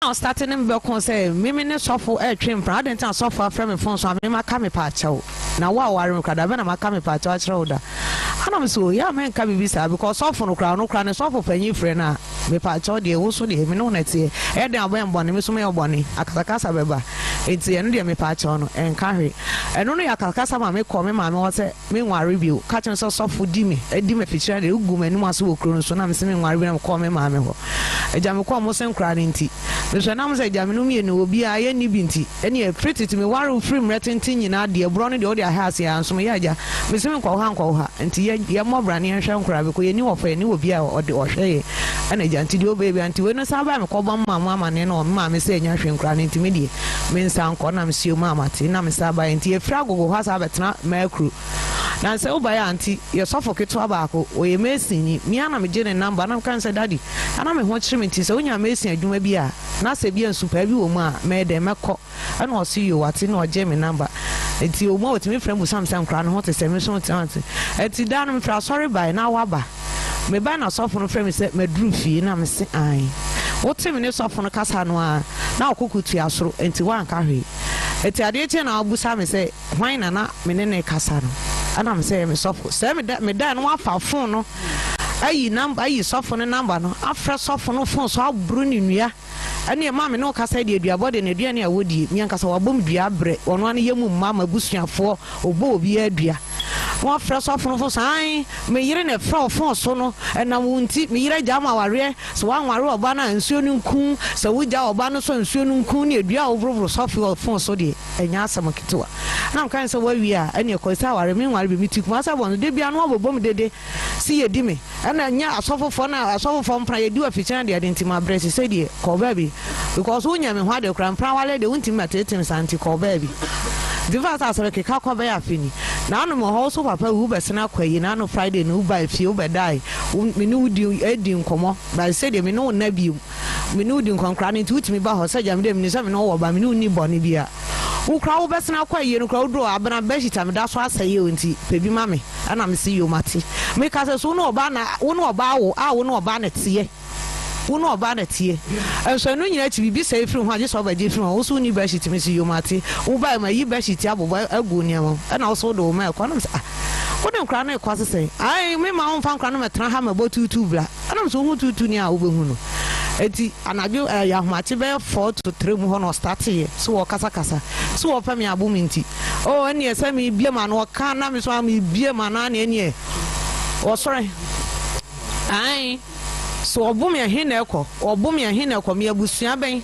now starting in Belcon say, Mimini suffer a trim, Pradent and suffer from a phone, so I'm a kami pacho. Now, wow, I remember when I'm a kami pacho shoulder. And I'm so, yeah, man, can be visa because often no crown, no crown is off for you, friend. Me pacho, the also the Minoneti, Ed and Ben Bonnie, Miss Mail Bonnie, Akakasa Beba. It's the end of me pacho and carry. And only Akakasa may call me, my mother, meanwhile review, catching so soft for Dimmy, a Dimmy feature, the Uguman was who croon, so I'm saying, why we call me, mamma. A Jamako must crying tea. The Nam said, Jaminumi and will be a any binti, any pretty to me, one free retinting in our dear brownie, the other house here, and some yaja, Miss Uncle her, and Tia more brandy and shankra because you knew of a new beer or the Oshay, and a gentle baby until when I saw my call mamma and on mamma saying, Yashin crying intermediate, means Uncle Namsio Mamma, Tinam Saba, and Tia Frago has a mercrew. Now, so by auntie, your suffocate tobacco, or you may see me, and I'm a general number, and I'm cancer daddy, and I'm a watching it, so when you're missing, you may be a Nasabi and superbu, made them a cock, and I'll see you what's in or Jamie number. It's your more to me friend with some crown hot as a mission to answer. It's done for sorry by now, Abba. Me by now, soften frame set me drew fee, and I'm saying, aye. What's 7 minutes off on a Casanoa? Now, cuckoo to your throat, and to one carry. It's a day, and I'll busam say, why not, Menene Casano? And I'm saying, Miss Soft, send me that me done one for phone. No, I number, I soften a number. No, after soften no phone, so I'll bring in ya. And your mammy no cassa, dear body in a dear woody, Yankas or boom, dear bread, on 1 year, mamma, bushing for, or bow, be dear. One fresh off for sign, may in a frog for sono, and I won't teach me right down our rear, so one were banner and soon coon, so we jaw banner so and soon coon, you dear over software for so dear, and Yasamakitoa. Now, kind of where we are, and your coisa, I mean, while we took myself on the day beyond over bomb the day, see a dimmy, and then ya, suffer for now, I suffer from prior do a feature, the identity my breast, said, dear, call baby, because when you had a crown, probably the intimate things anti call baby. The vast as a cacao by a finny. Now, no more also papa who best now quay, no Friday, no by few by die. We knew you Eddie come by said, me no nebby. We knew you come crying to me about her, said, I'm them, seven over by me, no bonny beer. Who crowd best now quay, you crowd draw, but I'm best time, that's why I say you, auntie, baby mammy, and I'm see you, Matty. Make us a soon or banner, one or bow, I will not ban it, see. Uno about it here. And so, no, you actually be safe from what you saw by different also new bashit to Miss Yomati, who by my you bashit a good and also the Omar Conams. What don't crown a quasi say? I made my own fan crown at Traham about 2 black, and I'm so good to near Ubuno. And I do a young Matibe 4 to 3 or start here, so Casa, so offer me a booming tea. Oh, and yes, I may be a man or can't have me be a man any year. Oh, sorry. Aye. So obumia hineko obumia hineko me abusua ben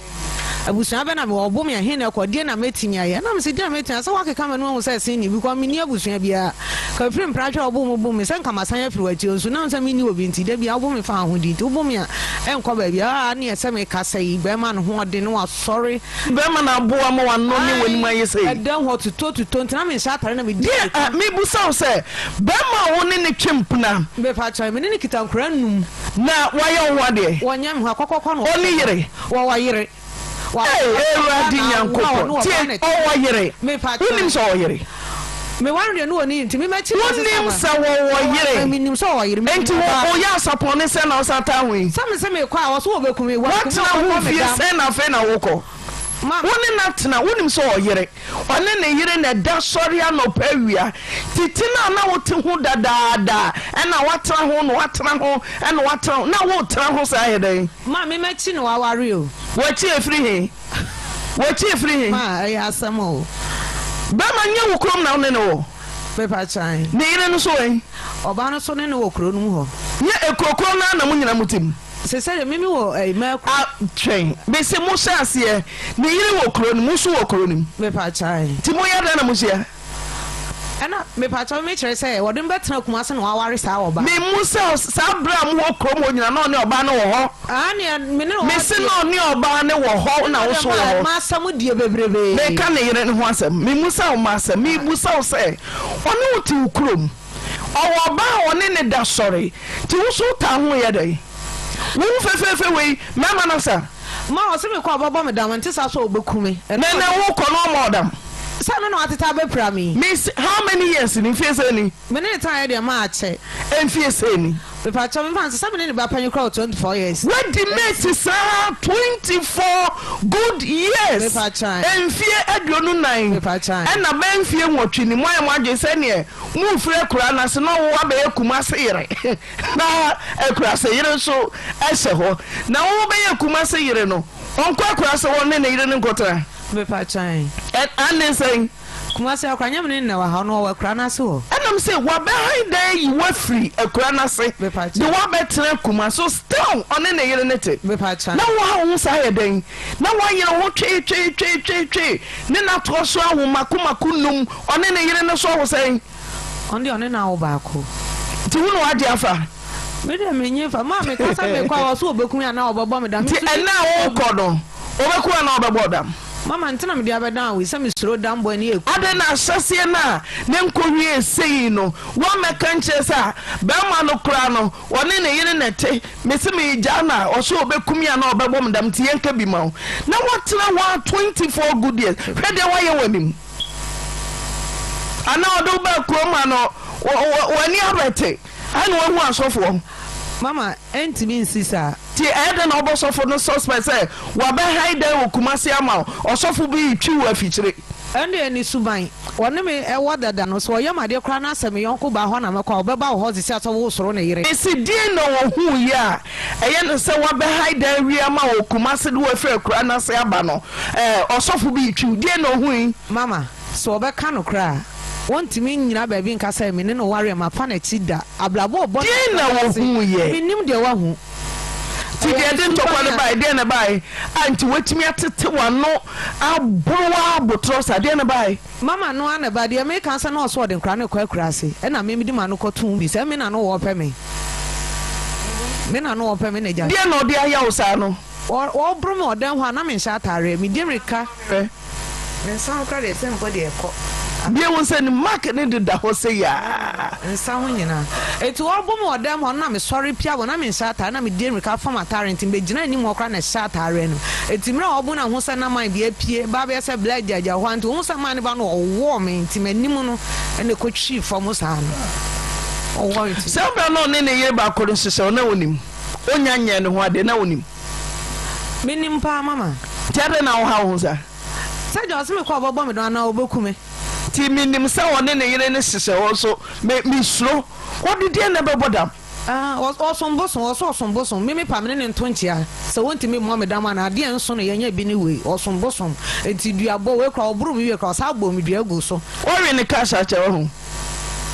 na me obumia hineko de na metinya ye na me se de metinya so wake kama no say sin ni because me ni abusua bia ka free pracho obum me sen kama san afiri wachi nso na nsa me ni obi nti de bia obum fa ho di obumia enko ba bia na ye se me kasa yi be ma no ho de no sorry be ma na boa ma wa no ni wani ma ye say dan ho to na me sha tare na me di me busa say be ma wo ni twempna be fa cha me ni kitankura num na wayo wade wanyam ha kokokọ no oni yire wa yire wa radi nyankopọ tie o wa yire unim so yire me wan de no oni nti me ma chi unim so wo yire me nim so wo yire enti wo ya sapone se na osata wi se me kwa wo so wo bekum e wa kuma fi se na fe na woko woni natna wonim so oyere one ne yire na da sori anopawia titina na wote hu dadaada na watra ho no watra ho na watra na wo tra ho sa yeden ma me machi no aware o wachi efiri he ma ya samo ba manye wo krom na one ne wo pepa chan ne yire no so en oba no so ne wo kro no ho ye ekokro na munyina mutim se se mimi wo ma train be se mo sha ase ne yire wo kro no musu wo kro no pepa chan ti mo ya da na musia ana me pa cho me chere say wo dem betena kuma se no aware sa oba me musa sa bra mo kro mo nyina no ne oba ne wo ho ani me ne me se no ne oba ne wo ho na wo so wo ma samu die bebrebe me ka ne yire ne ho asem me musa o ma asem me musa o say ono wo ti ukrom o oba one ne da sorry ti wo so ta ho ye dai wo fefefe we mama na sa ma o se me kwa baba me da man ti sa so obekume na wo ko no mo dam Sana no atita be pra me. Miss, how many years in Fieseni? Many time dey ma ache. En Fieseni. Pepa chom fans somebody ba panyu crowd 24 years. What the mate sir 24 good years. Pepa chan. Enfie aduonu 9. Pepa chan. Na ba enfie nwotwe ni mo amadwe se ne mu fure kura na se no wo ba yakuma se yire. Na ekura se yire so ese ho. Na wo ba yakuma se yire no. Onko akura se won ne yire ne nkotara. Pepa chan. And saying kuma se akwanya me na wa ha no wa kura na se ho. Enam say wa behind there you were free akura na se. The wa betre kuma so still on ne yire ne te. Pepa chan. Na wo ha wo sa ye den. Na wa yire wo twe. Ne na to so ahomakomaku num on ne yire ne so wo say. On na wo ba ko. Ti wo no wa dia fa. Me de me nyefa ma me kasa me kwa wo so obekum ya na obebo me da me. Ti na wo ko no. Obeku na obebo dam. Mama ntina me dia bedan we say me suro dan boy na eku. Ade na hyese na ne nkowie sei no. Wo meka nche sa be ma no kra no. Woni ne yire na te. Me se me gya na o so obekum ya na obebo me dam ti yenka bi ma. Na wotena wa 24 good years. Hwe de wa ye wanim. Ana odo ba kroma no wani abete. Anu wo hu asofo. Mama entimi nsisa ti ede na obosofo no suspect say wa be hide wo kumase ama osofo bi twi wo afikyire ende ni suban woni me ewo dada no so yamade kra na asem yonko ba ho na mekwa obeba wo hozi ato wo soro na yire esi die no wo hu ya eye no say wa be hide wi ama wo kumase do afre kra na se aba no osofo bi twi die no hu mama so obeka no kra want me nyina ba bi nka say me ne no ware ma fa na ti da ablabo obo die na wo hu ye minim de wa hu ti de den to kwa no bai de na bai anti wetimi atete wano abrowa botrosa de na bai mama no ana ba de me kan say na so de nkra ne kwa kurase e na me di ma no kotun bi say me na no wo pe me na no wo pe me na ja de na odi aya wo sa no wo bro me odan ho na me nsha tare me di mrika me san kra de sempo de ekọ bia won say ni mark ne de da ho say ya nsa ho nyina etu obom odam ho na me sorry pia wo na me nsa ata na me die mrika form atare ntim be gina ni mo kra na sha atare no etimra obo na ho say na man bia pie ba be say blood jaja ho anto ho say man ba no owo me ntim anim no ene ko twi form sa no owo ntim say ba no ne ye ba ko nsese na wonim onya nya ne ho ade na wonim minim pa mama tiade na wo ha ho sa say just me ko obo me do na obokume ti minim sa woni ne yire ne sese wo so me suro wodi de na bebodam osombosom me pa me ne ntontia se wonti me mo me dama na de enso no yenya bi ni we osombosom enti duabo we kra oburu mi we kra sa gbo mi duago so ori ne cash ache wo ho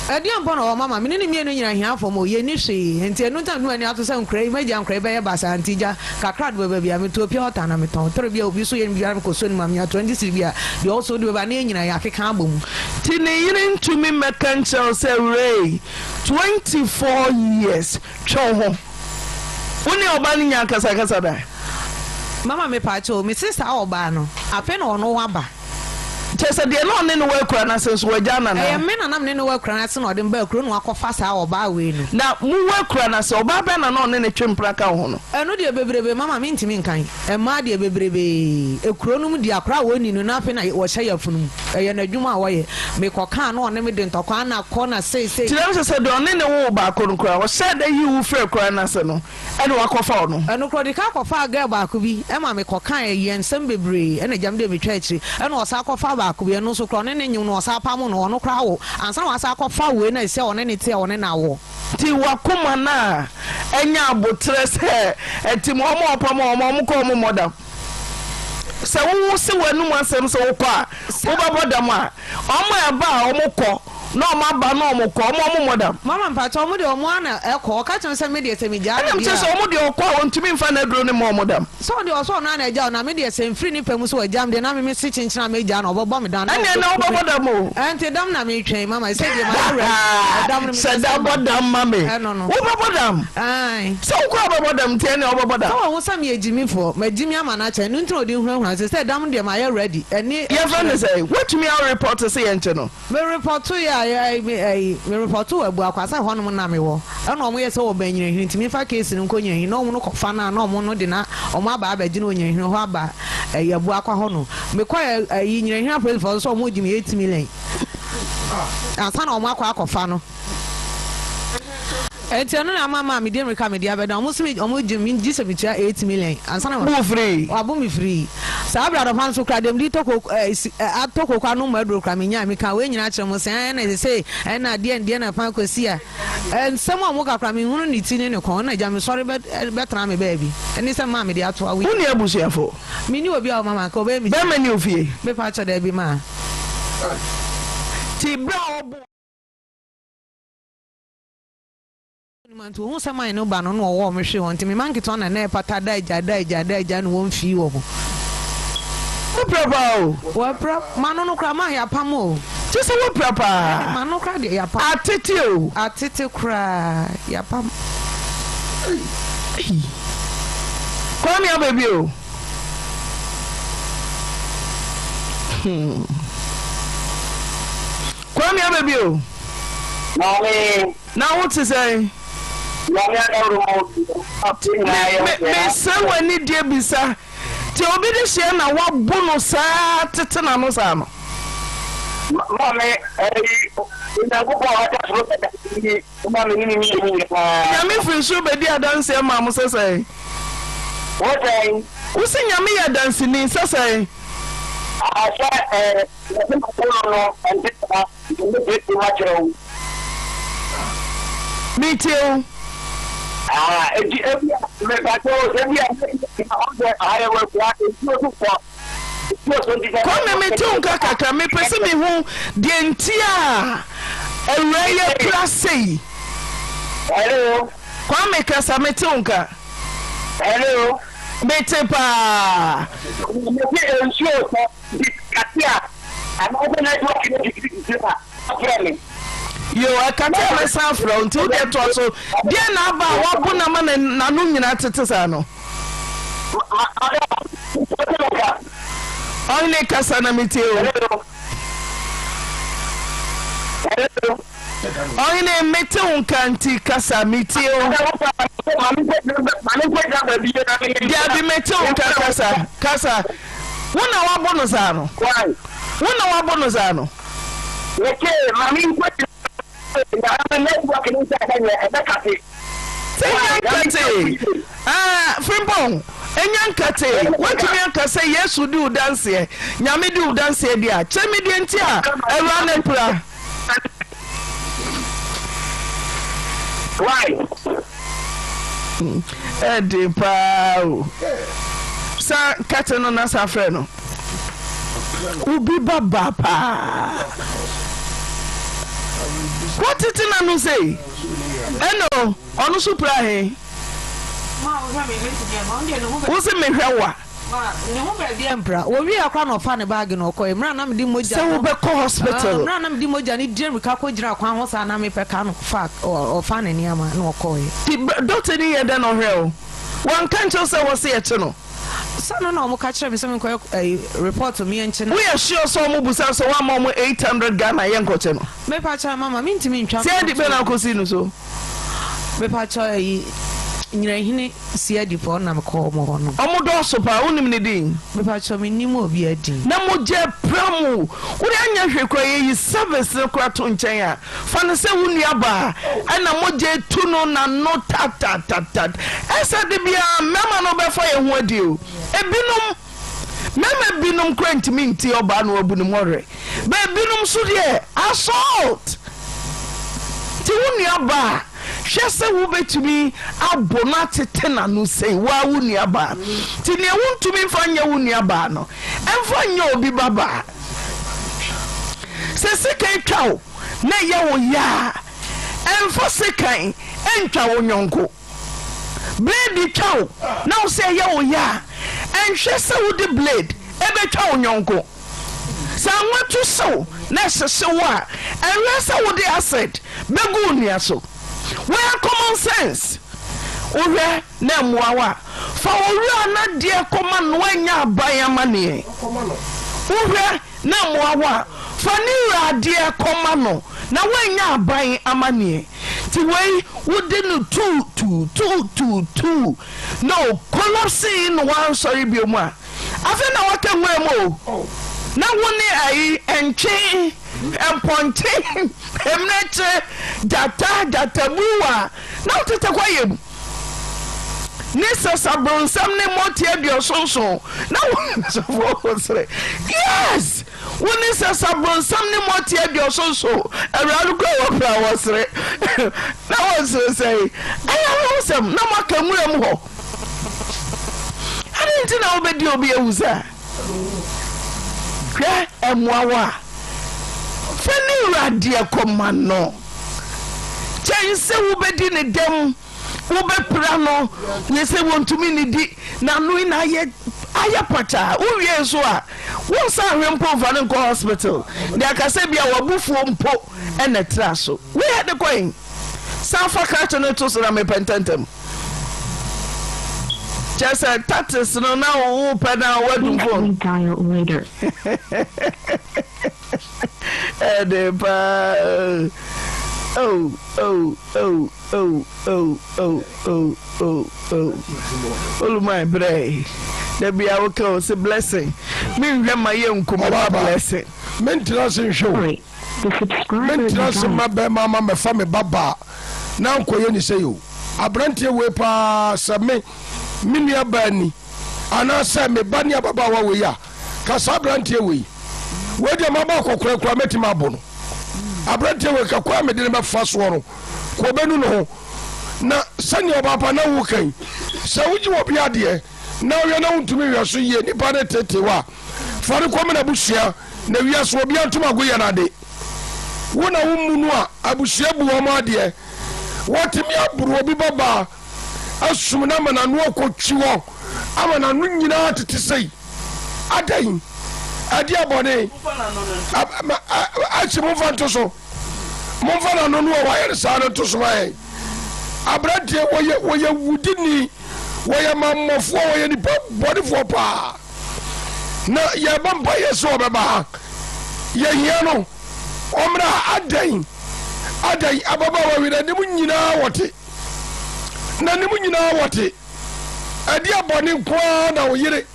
edian bona o mama me ne mi enu nyina hia fo mo ye ni hwe enti enu tam no ani ato se nkrai magia nkrai be ye basa antija kakra do be bia me to pia hota na me ton tere bia obi so ye mi bia ko so ni mama ya 26 bia de also do be ba na nyina ya keka abom ti ne yire ntumi mekanchel se Ray 24 years choho woni oba ni nya kasa da mama me pa cho me sister oba no ape na ono waba chese de no ne no wakura na senso wajana na me na nam ne no wakura na se no de mba kuro no akofa sa oba we no na mu wakura na se oba be na no ne twempra ka ho no eno de bebrebe mama me ntimi nkan e ma de bebrebe ekuro no mu di akra woni no na ape na wo hye yafunu ye na dwuma wo ye me koka na one me de ntokwa na ko na sei tire se de one ne wo ba ko no kura wo hye de yi wo frɛ kura na se no ene wakofa no eno kro de ka kofa ga ba ko bi e ma me koka ye nsem bebre ene jam de me twa akiri ene wo sa kofa ba ko bi eno so kro ne nyum no sa pam no ono kra wo ansa wa sa kofa we na se one ne te one na wo ti wakoma na enya abotre se eti mo mo opam mo ko mo modam se wo se wanu asem se wo kwa wo babodam a omo eba omo ko no ma ba no mo ko mo modam mama mpacha omo de omo ana eko ka chen se me de se me ja na me se omo de okwa ontumi mfa na duro ne mo modam so de oso na na ja na me de se mfiri ni pemu so ajam de na me se chinchina me ja na obobo me dan ene na obobodam o ente dam na me twen mama se de ma dam me se da bodam mame obobodam ai so kwa obobodam tie ne obobodam so wo sam ye jimi fo ma jimi ama na chen ntro odi hurahura se dam de ma ye ready eni ye fa ne say what me our report say ente no me report ya me report to abu akwasa hono na me wo eno omo ye se wo banyire hin ntimi fa case no nkonya hin no omo no kofa na omo no de na omo aba abaji no onya hin ho aba abu akwa hono me kwa nyire hin apel for so omo jimi 8 million asa na omo akwa akofa no enti no na mama me dey America me dey abeda omo ji se bitua 8 million ansa na mo free abo me free sa brother fan so kra dem di toko atoko kwa no maduro kra me nya me ka we nyina kire mo se na say na de na fan kwasi a ensem mo ka kra me hunu ni ti ne ko na ja me sorry betra me baby eni se ma me dey ato awi uni abusuafo me ni obi a mama ko be me be mani ofie be pa cha da bi ma ti bra obo man to who say my no ba no wo me hwe won ti me man kiton na pata da ija no won fi wo mo prapa o wa pra manu no kra ma ya pam o ti se wo prapa manu kra de ya pam atete kra ya pam kwa mi ababi o kwa mi ababi o na what to say me say when ni die bisa ti obi de hye na wabu no saa tete na no saa no mame ina go kwa wata so da ni mame ni ya me free so be di adanse ma mo sesai what say wo se nya me ya danse ni sesai asa no antita ni wachero me too me bato sebia I will walk into Come me too kaka me pese me hu de ntia eweye plase hello Kwame kasa me too nka hello betepa me ensure katia another network in yo akata me san from to the to so dia na ba wabu na ma na no nyina tete sa no only kasa na meteo only meteo kanti kasa meteo dia bi meteo kasa wona wabu no sa no wona wabu no sa no Frimpong enyankate watumi anka say Yesu di udanse nyame di udanse dia chemi di ntia ewa na pra edi pao sa kate no na sa fre no ubi baba pa what it na no say eno onu supra he wo se me hwewa ne ho ba bi empra wo wi akwa no fa ne bag no ko emra na me di moja se wo be ko hospital emra na me di moja ni di ka ko gira kwa ho sa na me pe ka no fa o fa ne ni ama no ko ti doctor ni ye de no hwe o wan kan cho se wo se ye che no sana na omo ka kire me se me ko report to me enche no we are sure so omo busa so wa mo 800 Ghana ye nkoche no me pa cha mama me ntimi ntwa se di be na ko si no so me pa cha nyirahine sia di po na me ko mo no omo do so pa unim ne din me pa cha me nim obi adi na mo je pramu wo de anya hwe ko ye service ne ko to nchen a fa ne se wunu aba na mo je tu no na no tat esa de bia mama no be fa ye ho adi o ebinom mama binom kwent minti oba no abu ne more be binom so de assault ti wunu aba hwese wo betumi abona tete na no sei wa wunu aba ti ne wontumi fa nya wunu aba no emfa nya obi baba se sekan twawo na ye wo ya emfa sekan entwa wo nyonko blade twawo na wo se ye wo ya enhwese wo de blade ebetwa wo nyonko sa nwatu so na sese wo a enhwese wo de acid begu nia so where common sense owe na muawa fa owe na de koma no anya aban amane owe na muawa fa ni ra de koma no na wanya aban amane ti wei wode no two no collapse no one sorry bi mu a afa na waka nwemo na woni ai enche emponte emneche data buwa Now to take away. Nisa Sabron, some name more tear so. Now, yes, when Nisa Sabron, some name more tear so. Around go up, I was that was say, I am awesome. No more can we more. I didn't know about you be a user. Cry and wawa. Fanny Radia command. Change say we be in a dem. Ube prano, we say want to mean di na no in ayapata. Uye so a. Won sa hwempo fa no hospital. They can say bia wabufu mpo e na tra so. We had the coin. Sanfa catch no to so na me pententem. Just a tatis no now who pe na wadum phone. Dial later. Oh. Oh my bray. There be our cause a blessing. Me my young come blessing. Maintenance show. The subscriber. Maintenance my mama my family baba. Now koyoni say you. Abrantie we pa same minia bani. Ana say me bani baba wa we ya. Kasa abrantie we. We de mama kokora kora metima bono. Abrante we ka kwa me de me fa so no ko benu no na sani obapa na wo kan sa wuji wo bia de na wo na untumi wi so ye nipa de tete wa fa ne ko me na busia na wi aso obi antuma go ye na de wo na wo mu no a abusia bu wo ma de wotimi aburu obi baba asum na mana no ko twi wo amana no nyina tete sei adan adi abone achi mo fanto so mo fana no no wa yer sa no to so mai abrante woye wudini woye mamofo woye ni body for pa na ye bamba yeso obeba ye hia no omra adan ababa wa wi na ni munyina wote na ni munyina wote adi abone kwa na woyire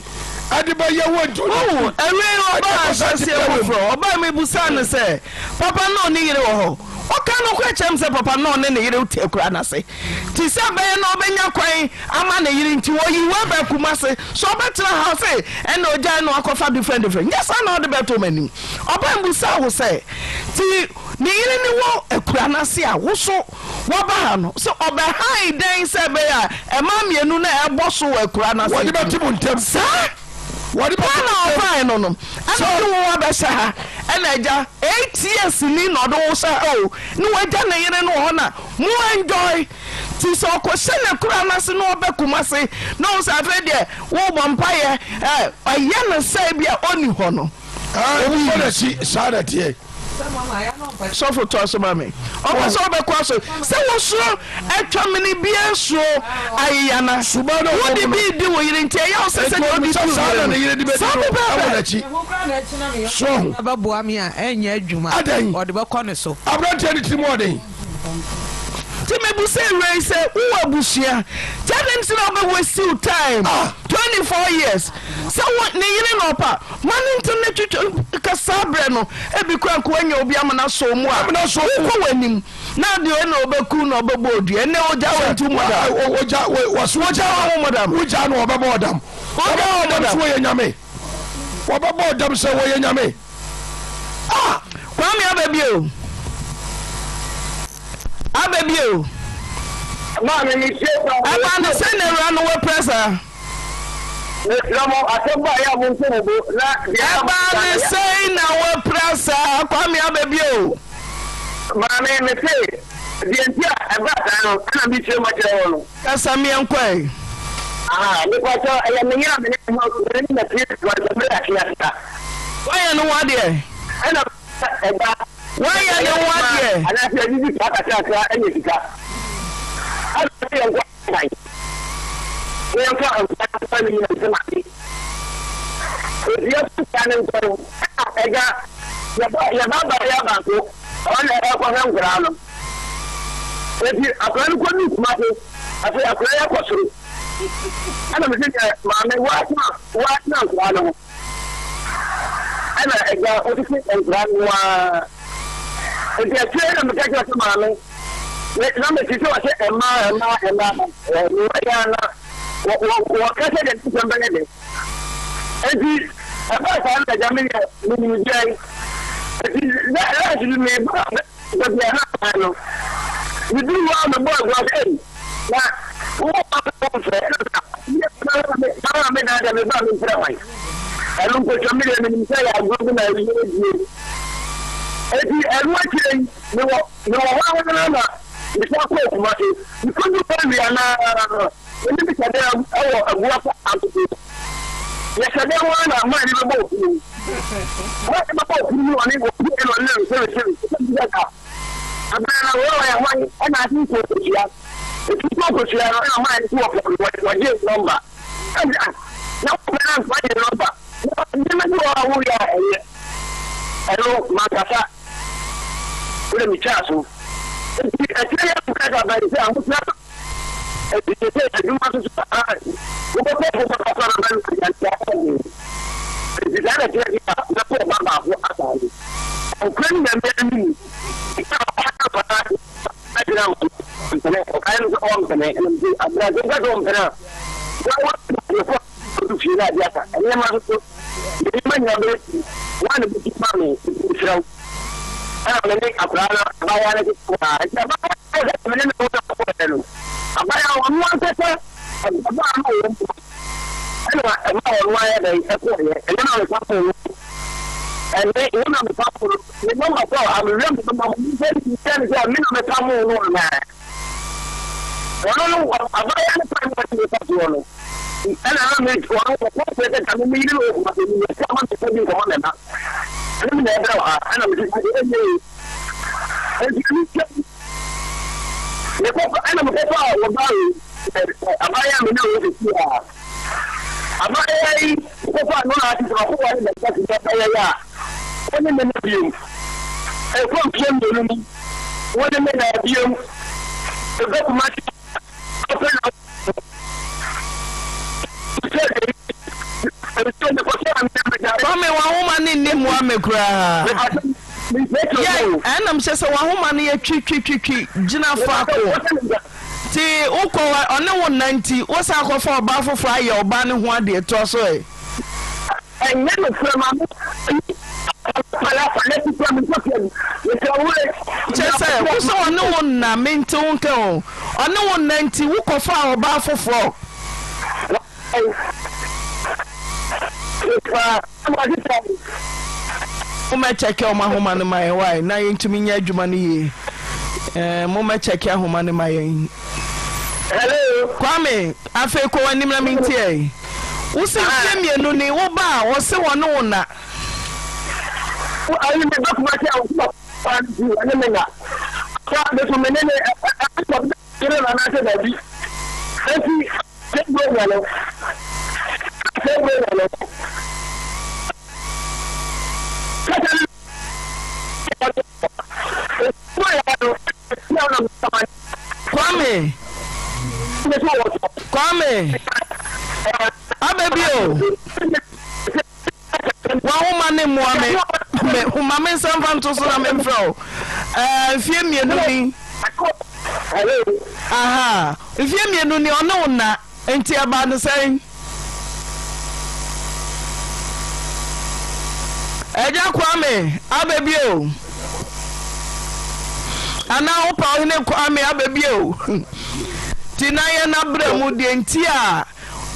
adiba ye wonto oh ewe oba asase e oba me busan say papa no ni yire wo ho o kan no kwa chem say papa no ne yire utekura na say ti say be no obenya kwan ama na yire nti wo yi wa ba kuma say so betra house e na oja no akofa different yes I know the better many oba busa wo say ti ni yire ni wo ekura na say a wo so wo ba ha no so oba hai den say be a e ma mienu na e bo so ekura na say wo di betibu ntem sa what the fine on them? I don't know what I say. And I just 8 years in or say, oh, no, I don't know, no honor, more enjoy. Tis all question a crown as no becumase, no, I've read there, war vampire, a young sabia only honor. I want to see Saturday. So for toss mammy. Oh, so the question. So was so a many beer so Ayana Subano. What did he do? You didn't tell you. So about Boamia and Yajuma or the Bacon so. I'm not telling you more day. Timmy say Ray said, who are Bushia? Tell them to know we still time. 24 years. So what Nirin Opa? Manning to Casabrano, every crack when you'll be amana so more. I'm not so winning. Now do you know Bakun or Babodi and no doubt to Madame was what our Madame, which I know about Madame. What about way in Yame? What about them so way in Yame? Ah, come here, baby. Abebio. Mama ni sio. Abana send around the presser. Lamo atemba ya mungu na abana say na we presser kwame abebio. Mama me say dientia abata no na bi sio ma kire wono. Kasami enkwai. Ni kwa so ya menyira me ni na tie kwa me akiasa. Why no what there? Ena eba why are you what here? And I said, you got a any car. I don't know why. We are going to family and somebody. If you're standing for I got your Baba Yabanko on the Alcohol ground. If you are going to go to Matty, I say a prayer for you. And I'm thinking, Mammy, what now? And I got what is it and grandma. If you are trained on the catch of mommy, na me tito wa se emma ni ya na wo ka se de tsambe ne enti aba sa na jamini ni jai enti la ji me ba ya na no ni du wa me bo wa se na wo pa ko se na me na da me ba me tra wai elu ko jamini ni se ya go na ni eti elu akire ni wo wa na before ko kuma se ni ko ni pari ana ni bi sade awo agua fa antu ya sade wa na ma ni bo ku wa ma bo ku ni oni go ku elo le se ka abana wo ya wa ana ti ko ya eti ko ya na ma ni ko wa je number na ko na fa je number ni ma ko wa ya elo ma ka sa ule michaso akira ya kukaga bali za amutna etete ajuma tu uko kwa kwa bali ya zidara kila na kwa baba hapo atali ukwani na mimi hapa ajira mtene kaeni kwa mtene abrazo kwa mtene kwa kufira hata ni mazo ni manyabe wana bikimame ufira ana ne akurana baya na kwa ba ne ko ta ko ta no abaya wannan ta ta ba ma ana ma ya da ko ya ina ko ko ene ina me papo ne no ma ko am rem to ma ni se ni se mi no me papo no na no abaya na pa ma ni papo no ana na me ko ko ko ta ta mi ni no ko ma ni se ma ko ni ko na ana me da ana me ne ko ana me ko wa ba abaya me no ko ti abaya yi ko fa no na ti ko wa ni da ti da ya wani me na biyo ko biyo no ni wani me na biyo ko kuma ti ko na Kwame wa homa ni ni mu amekura. Enam se wa homa ni twi gina faako. Ti ukọ one wo 90 wo sa akọfa oba fofo aye oba ne ho ade to so e. Enye me fura ma Chese wo so one wo na mente wo nka o. One wo 90 wo kọfa oba fofo. Mama check your home and my wife. Now into me near Jumani. Mama check your home and my. Hello, Kwame. I feel ko ani na mintie. Wo se fie no ni wo ba wo se wo no na. Wo ayi me ba kuma ti awu pa ni ani me na. Kwa de so me ne kire na na se da bi. Enti se go wala. Kwame abebio wa homa ne moame me homa me sanfa to so na me mfro fie mienu ni aha fie mienu ni ono na enti aba no sen Eja Kwame abebio ana opa ohine Kwame abebio tinaye na bremu de ntia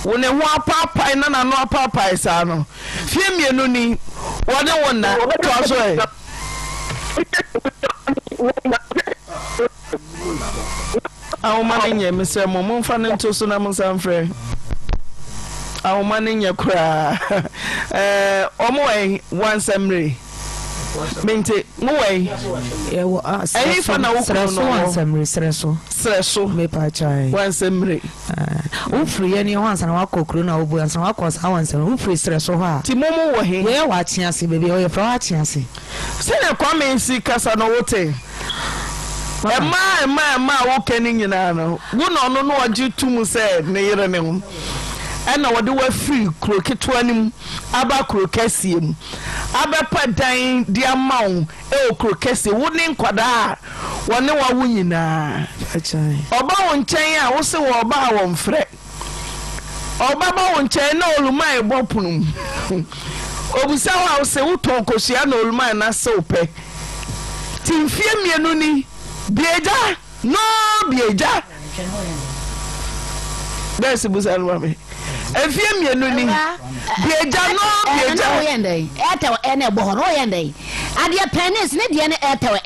wone ho apapa na na no apapa sa no fie mienu ni wone wona to so e awoma nye mesem mo mfa ne nto so na mo sanfre awoma nye kura omo wansamre mente mo we ehi fa na wo streso wansamre streso me pa chai wansamre wo free ani wansa na wakokro na obu ansa wakosa wansamre wo free streso ho a ti momo wo he we wa chiase bebe o ye fra wa chiase se na kwame nsi kasa no wote ema wo kani nyina no wo no no no oji tum se ne yere ne ho ena wode wa free kroketo anim aba krokasiem aba padan dia mawo e o krokase wo ne nkwada wɔne wa wo nyinaa ɔba wo nkyɛn a wo se wɔ ɔba a wɔn frɛ ɔba ba wo nkyɛn na oluma ɛbɔ pono obusa wa wo se wotɔn kosua na oluma na se opɛ timfie mienu ni bieja no bieja bɛsi busa no mame efie mienu ni bieja no bieja no yende etew ene bo no yende adia penis ne die ne etew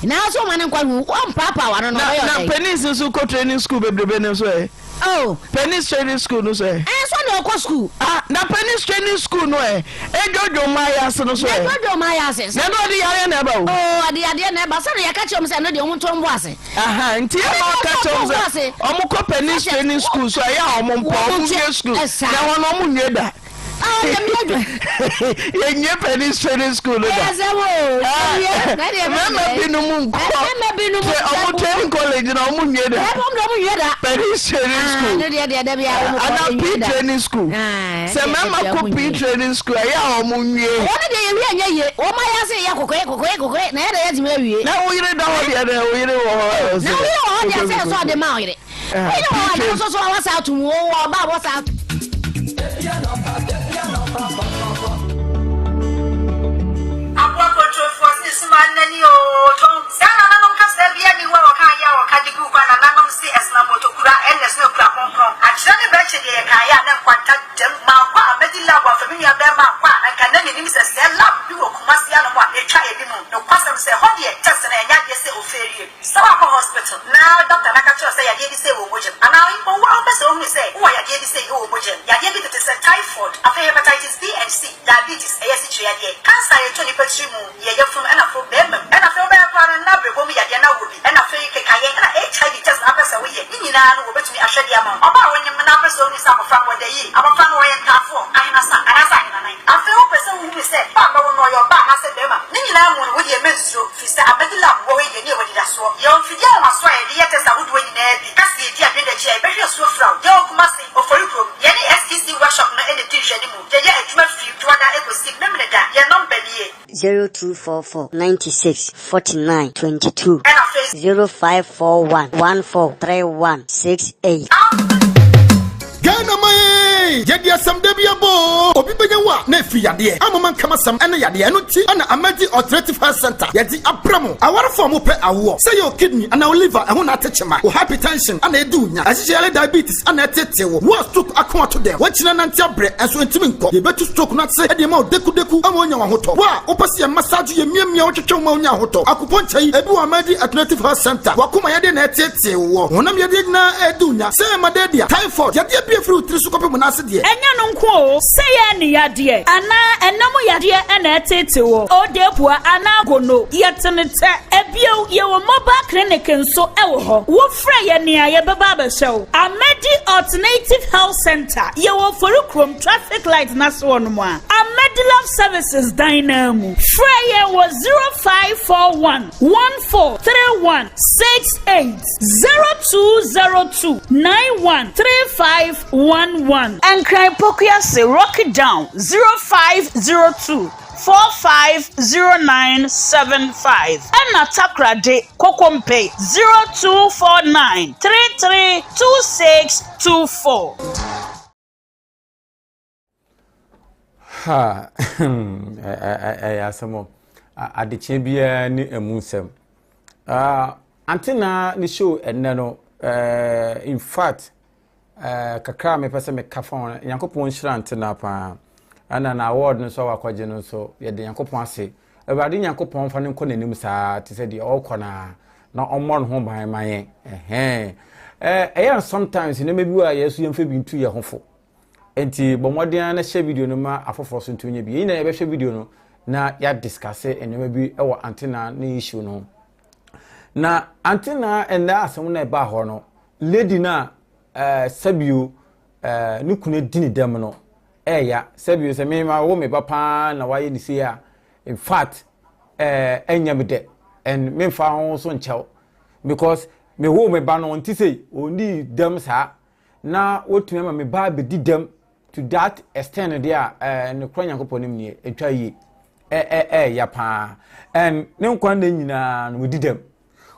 na so man nkwa hu on papa wa no no yo na penis so ko training school bebrebe ne so oh penis training school no so so na ko school na penis training school no ejojo mayas no so ejojo mayas na no di yare na ba oh ade na ba so na yaka chom se no de omo tombo ase nti e ma ka chom se omo ko penis training school so ya omo mpo omo vie school na wono omo nweda yenye penis training school da mama binu mu omo training college na omo nweda penis training school ana p training school se mama ko p training school ya omo nwie wona de ye ye o ma ya se ya kokore na ya da ya ti wie na wo yire da ho de na wo yire wo ho na wo yire wo de se so de ma wo yire wo so wa sa tu wo ba wo sa Abwa control forces manani o ton sana nanom kasa bia ni wa ka ya wa ka digu kwa na nanom si esna motokura ns no kura konkon akira ne beche de ya ka ya na kwanta dem ma kwa amedila wa fami ya be ma kwa anka na ni se se lab bi wo kuma si ya no wa e twa ye bi mu no kwasem se hodi e test na nya de se oferie sawa ko hospital na doctor na ka cho se ya de se wo mojem ana wo wa be se o mi se wo ya de se wo mojem ya de bi te se typhoid afa hepatitis B and C diabetes e yesi twa de cancer e to ni petri mu ye ye fun ana fo be mem ana fo be kwa na brebo mi ya de na wo bi ana fe ke kaye ana HIV test na pesa wo ye ni nyina no wo betumi ahwede ama oba wo nyem na pesa wo ni sa abafa wo de yi abafa no ye ntafo ana sa ina nai afa wo pesa wo mi se ba ba wo no yo ba na se be ma ni nyina mu wo ye mensuo fi se abedila wo ye ni wo di da so ye on fidi ama so ye ye test wo do ni na bi kasi di ade da chi e be hwe so fra ye o kuma se o fori pro ye ni STC workshop na ene di hwe ni mu ye ye adwuma fi to da ekosi memne da ye number ni 0244 96 49 22 0541 1431 68. Ghana mai yedi asam de biabo obi benyawa na fi yade amama kama sam ene yade eno ti ana amadi alternative health center yedi abramo awar form pe awo say your kidney ana liver ehun na techema o hypertension ana edunya asisiale diabetes ana tetewo wo stroke akon to dem wachina na ntia bre enso ntimi nko ye betu stroke na se e ma o deku amonya wa hoto wa opasi massage ye miamia wo twetwe ma onya hoto akuponchai ebi wa amadi alternative health center wakoma yade na tetewo wonam yade na edunya say madedia typhoid yade fruit trisukope munase de enya no nko se ye ne yade ana enam yade na etetewo o depua ana gono yetenete ebio ye wo mobile clinic nso ewo ho wo fra ye ne aye beba ba show Amedi Alternative Health Center ye wo forukrom traffic light na so no mo Amedi Love Services Dynamo fra ye wo 0541 143168 0202 913511 and Kraipokia say rock it down 0502 450975 and Natakra de Kokompe 0249 332624. Ha asamo adiche bia ni emunsem Auntie Naa ni show enno in fact kakra me pese me kafon Yankopon hira Auntie Naa pa ana na award no so wakwaje no so ye de Yankopon ase ebade Yankopon fa ne nko nanim saa te se de okona na omon ho ban mayen sometimes ne mebi wa yesu yemfe bintu ye hofo enti bomodin na share video no ma afoforo so ntunye bi yina ye be share video no na ya discuss enema bi ewo Auntie Naa na issue no na Auntie Naa enda asem na ba ho no lady na sabio nukune dini dem no ya sabio se me ma wo me papa na waye ni se ya in fact enya me de and me fa ho so nchew because me wo me ba no nti sei oni dem sa na wotumi ma me ba be di dem to that extent there ne kwanya Yankopon ni etwa yi ya pa and ne nkwan na nyina no di dem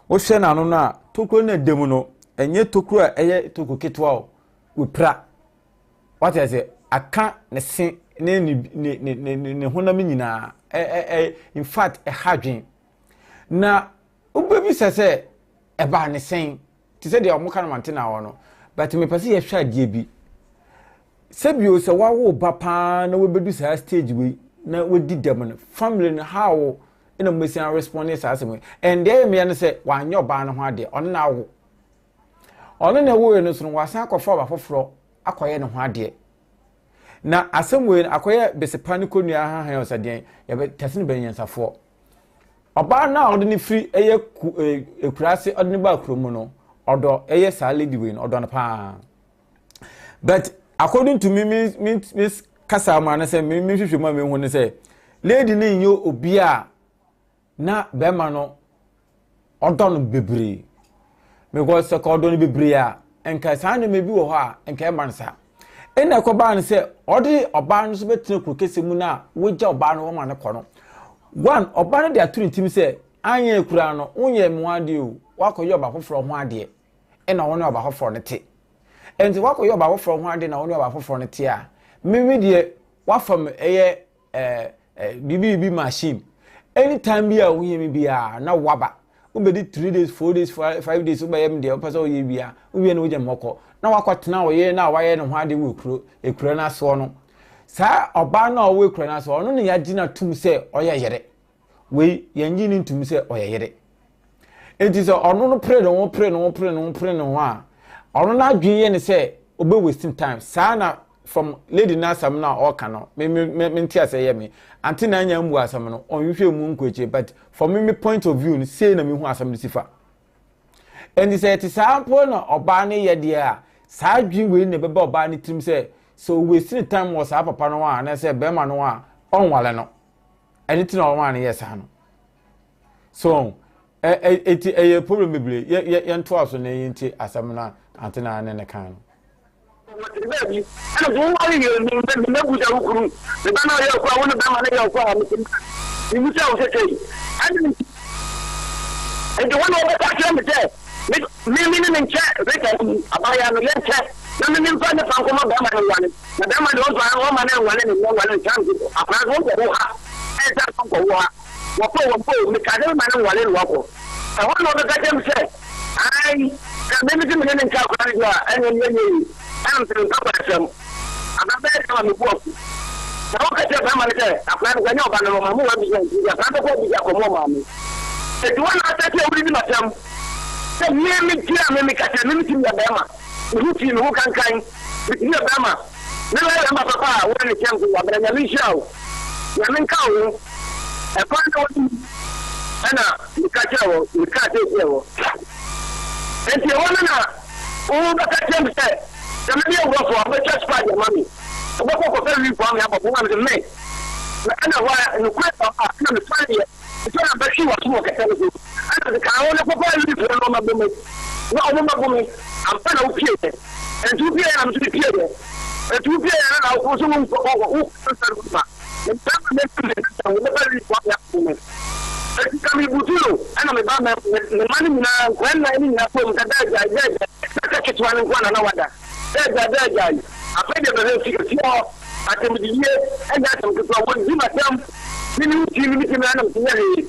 wo hwe na no na tokuro na demu no enye tokuro eye toko ketwa o wepra what I say aka ne sen ne honam nyina in fact a hadwen na ubebi sese eba ne sen ti se de omuka no mantena wo no but me pese ye hwa adie bi sebio se wawo ba pa na webedu sa stage we na wodi dem no family no how ina mesian responding sa asem and there me no say wanyo ba no ho ade on na wo on na wo no so no wasan akofo ba foforo akoye no ho ade na asem we akoye besepa ko nua ha ha osade ye be tasene be nyansafo oba na ode ni free eye ekurase ode ni ba kromo no odo eye sa lady we odo na pa but according to me miss kasama na say me hwehwe ma me hu ne say lady ni nyo obi a na be ma no odo no bebre me go say ko odo no bebre a enka sa na me bi wo ho a enka e man sa ena ko ba ne say odi oba no so betene krokese mu na wogya oba no wo ma ne ko no one oba no de aturu ntim say anya ekura no unye mu ade o wakoyo oba foforo ho ade ena wo ne oba foforo ne te enti wakoyo oba foforo ho ade na wo ne oba foforo ne te a mimi de wafam eye bibi machine anytime bia wo yemi bia na waba ubedi 3 days 4 days 5 days ubayem de opasa wo ye bia uwie na wo jemoko na wakwatena wo ye na waye ne ho ade wo ekuro na so no sa oba na wo ekuro na so no ne ya gina tum se oye yere we yanyi ni tum se oye yere enti so ono no pray no ho a ono na adweye ne se obe wasting time sa na from lady Nasam na all cano me ntia say me Auntie Naa nya mbu asam no onhwe mu nkweche but from me point of view ni say na me hu asam sifa and say ti sample no oba ne ye de a sa adwi we ne beba oba ne trim say so wasting time was sa papa no a na say be ma no a onwale no anything no one yes no so a problem meble ye nto aso na yenti asam na Auntie Naa ne kan baby and go worry you me go ja ukuru the bana ya kwa wona ba mana ya kwa mi mu sa o se sei and the one over that time there me nche we ka abaya no le nche na me mfa ne fa ko ma ba mana wane na ba mana o so an mana wane ne wane chance akwa go go ha e ta ko wo ha wo ko me ka de mana wane wo ko ta one over that time say ai ka me me ne ncha kwa ni ya enye I'm saying I'm very sure I'm working. Now, I said, I'm going to plan to go to my mother. I'm going to go to my mom. If you want to take your reading of them, then me catch a minute in your Bama. Who can kind with your Bama? Never am a papa when it comes to a show. Yamin cow, a point Anna, you catch you. And you want to all the catch said. The media work for a church party, mommy. So, what for very long about 1 May? And why you quit on the Friday, it's not a she was smoking. And the car only for my woman. No, woman, I'm kind of period. And 2 p.m. I'm to the period. And 2 p.m. I was going for who and some very woman. Kami butulo ana mebamba mani na kwenda nini na kwa mtadaja aje kitu anakuwa na wada daja apende bale sikio atemjie enda atamkuwa wazima tam mimi ana mtinyali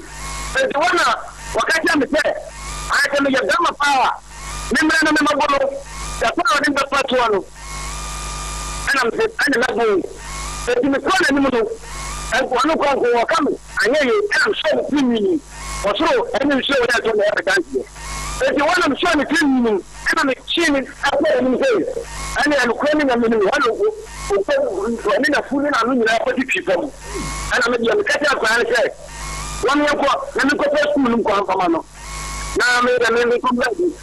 ndio wana wakati amete ayatemja kama power mimi na mimi magolo takuwa ndio watu wano ana labu nimekuwa ni mtu anu kwa kama anyeye ana mshono kwini wasoro ana mshono ya tona ya dansi ndio wana mshono kwini ana mchini hapo ni mzee ana alikuwa na mimi wale na funi na mimi na kwa kipo ana media mkata kwa ana sasa wamekuwa na niko kwa school mko kama no na mimi kwa mlaji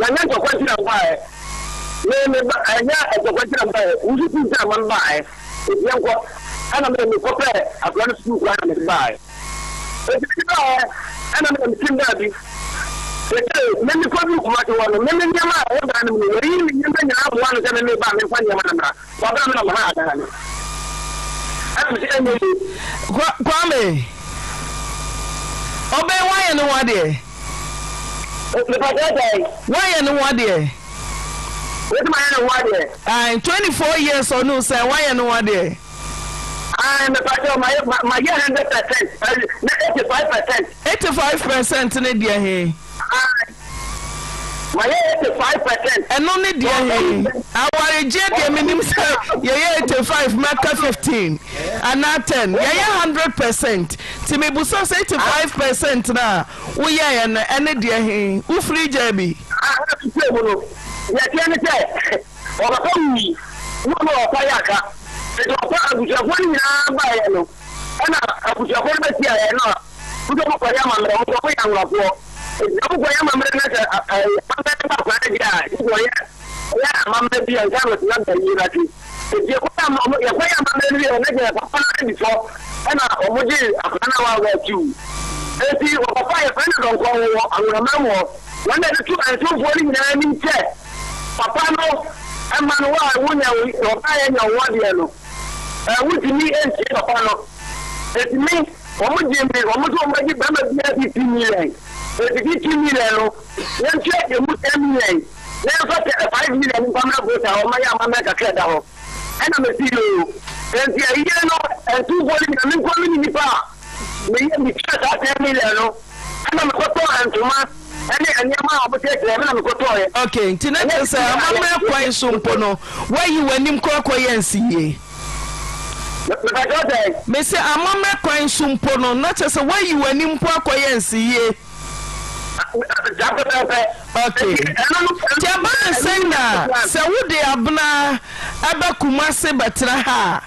na nyanza kwa jina mbaya mimi anya kwa jina mbaya usiku kama mbaya yangu ana mimi kwa pale afanye school kwa ana mbaya ana mimi kimdabi mimi kwa mtu wana mimi nyama wanda ni mimi nyama nyama wana kama mimi ba mimi fanya mana kwa kama na mahada yani Kwame obe why no wade Why and what dear? What's my one year? I'm 24 years or no, sir. Why and what dear? I'm the part my 100%, 85%. 85% in a dear hey. My 85%. And only dear hey. Our jet minimum sir, yeah, 85, Maka 15, and not 10, yeah, 100%. Timebusa 85% now. We are and a dear hey. Who free Jabby? Yeah, can you say? Or a pony, no more Payaka. It's a one year by yellow. And I put your home here and not. Who don't pay a man or a young of war. It's no way I'm a man. Yeah, Mamma be a Jahbless not the unity. If you pay a man before, and I almost an hour or two. If you are a fire friend of Memoir, one of the 2 and 2 voting in check. Papa no, and Manuel, when you are buying your 1 year. With me and Papa no. It's me, almost already Bama 15 million. If you get 2 million, then check the mood 10 million. Then 5 million Bama goes out, my America cut out. And I'm a CEO. And the year and 2 voting and coming in the bar. We cut out 10 million. And I'm a photo and Thomas. Okay, Tina say amama kwai sompono where you wanim kwakoye nsiye. Me say amama kwai sompono not say where you wanim kwakoye nsiye. Okay. Tiaba senna se wode abna abakumase betra ha.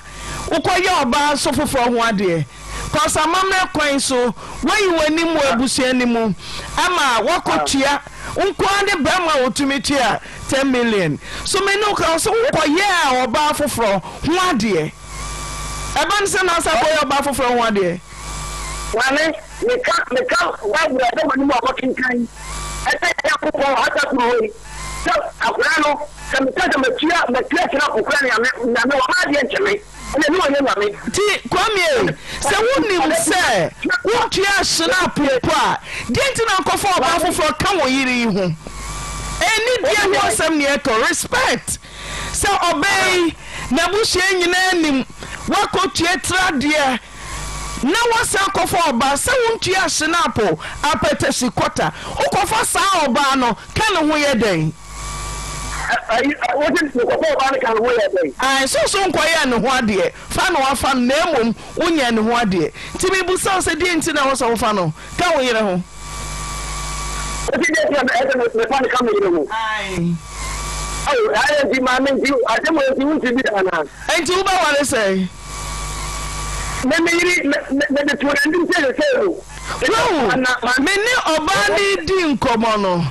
Ukoye oba so fofo ho ade. Cause amama kwan so when you wani mu abusia ni mu ama wakotua unkwa de brama otumetua 10 million so me no ka so ukoye a oba foforo ho ade eban se na sa boy oba foforo ho ade wale me ka wa bra de wani mu abakin kan ete ya ko ko hata kuoi so akurano kamita me tia na kokran ya na me wa ade encheme. Ti kwame se wonim se wotua snap po denti na nkofo oba foforo ka wo yiri hu eni dia no asem ne to respect se obey na buhye nyina nim wakotua trade na wasa nkofo oba se wotua snap apete sikota ukofo sa oba no ka ne ho ye den. What is the American way? I so nkwaya ne ho ade fa no afa na emom unya ne ho ade ti bi bu so se die nti na wo so fa no ka wo yire ho what is the mechanic come here ho ai I di ma men di ade mo ti unti bi ana enti wo ba wale say me yiri me de to ndin se me ni oba ni di nkomo no